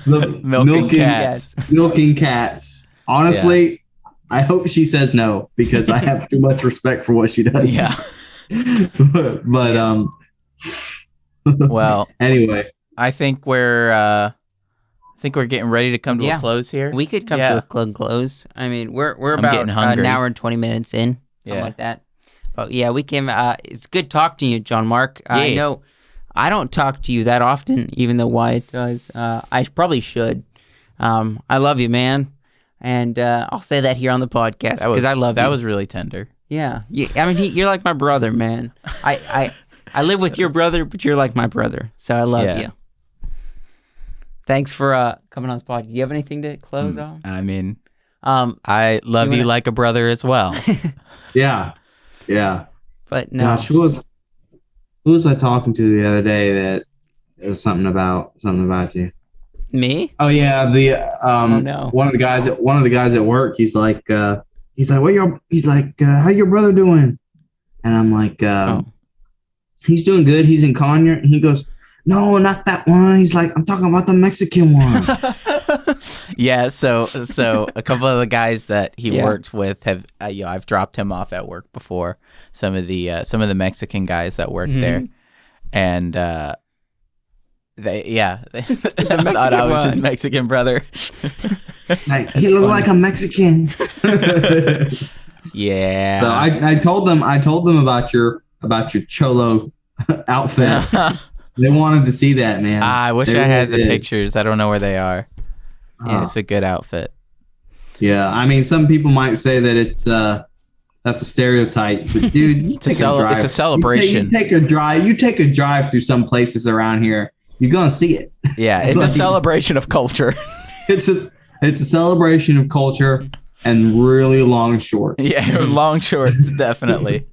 Milking cats. Milking cats. Honestly, I hope she says no because I have too much respect for what she does. Yeah. but Well, anyway, I think we're getting ready to come to a close here. We could come to a close. I mean, we're I'm about getting hungry. an hour and 20 minutes in, something like that. But yeah, we came. It's good talking to you, John Mark. I know I don't talk to you that often, even though Wyatt does. I probably should. I love you, man, and I'll say that here on the podcast because I love you. That was really tender. Yeah. I mean, you're like my brother, man. I live with your brother, but you're like my brother, so I love you. Thanks for coming on this podcast. Do you have anything to close on? I mean, I love you like a brother as well. Yeah. But no. Gosh, who was I talking to the other day that it was something about you? Me? Oh yeah, no. one of the guys at work. He's like, how your brother doing? And I'm like, he's doing good. He's in Conyer. And he goes, no, not that one. He's like, I'm talking about the Mexican one. Yeah. So a couple of the guys that he worked with have, I've dropped him off at work before. Some of the Mexican guys that work there, and they thought I was his Mexican brother. Like, he looked like a Mexican. Yeah. So I told them about your cholo outfit. They wanted to see that, man. I wish I had the pictures. I don't know where they are. Yeah, it's a good outfit. Yeah, I mean, some people might say that it's that's a stereotype, but dude, it's a celebration. You take a drive through some places around here, you're gonna see it. Yeah, it's a celebration of culture. It's a celebration of culture and really long shorts. Yeah, long shorts, definitely.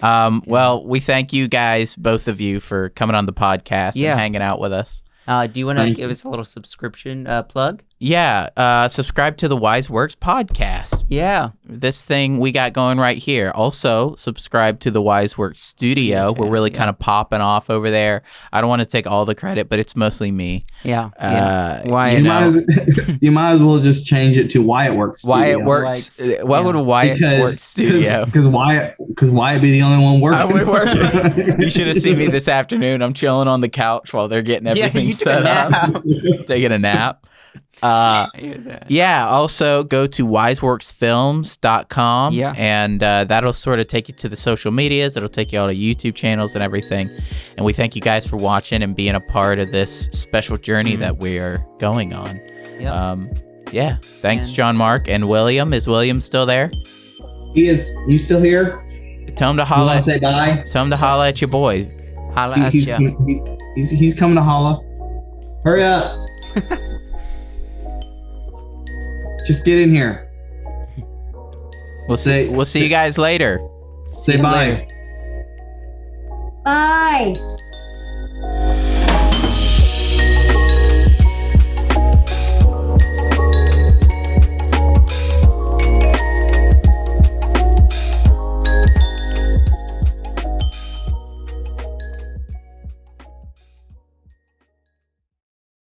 Well, we thank you guys, both of you, for coming on the podcast and hanging out with us. Do you want to give us a little subscription plug? Yeah, subscribe to the Wiseworks podcast. Yeah. This thing we got going right here. Also, subscribe to the Wiseworks studio. Okay, we're really kind of popping off over there. I don't want to take all the credit, but it's mostly me. Yeah. Wyatt, you might as well just change it to Wyatt Works Studio. Wyatt Works. What would Wyatt's Works Studio? Because Wyatt be the only one working. You should have seen me this afternoon. I'm chilling on the couch while they're getting everything set up. Taking a nap. Also go to wiseworksfilms.com and that'll sort of take you to the social medias. It'll take you all to YouTube channels and everything. And we thank you guys for watching and being a part of this special journey that we are going on. Thanks, John Mark and William. Is William still there? He is. You still here? Tell him to holla. Say bye. Tell him to holla at your boy. Holla at you. He's coming to holla. Hurry up. Just get in here. We'll see you guys later. Say bye. Bye.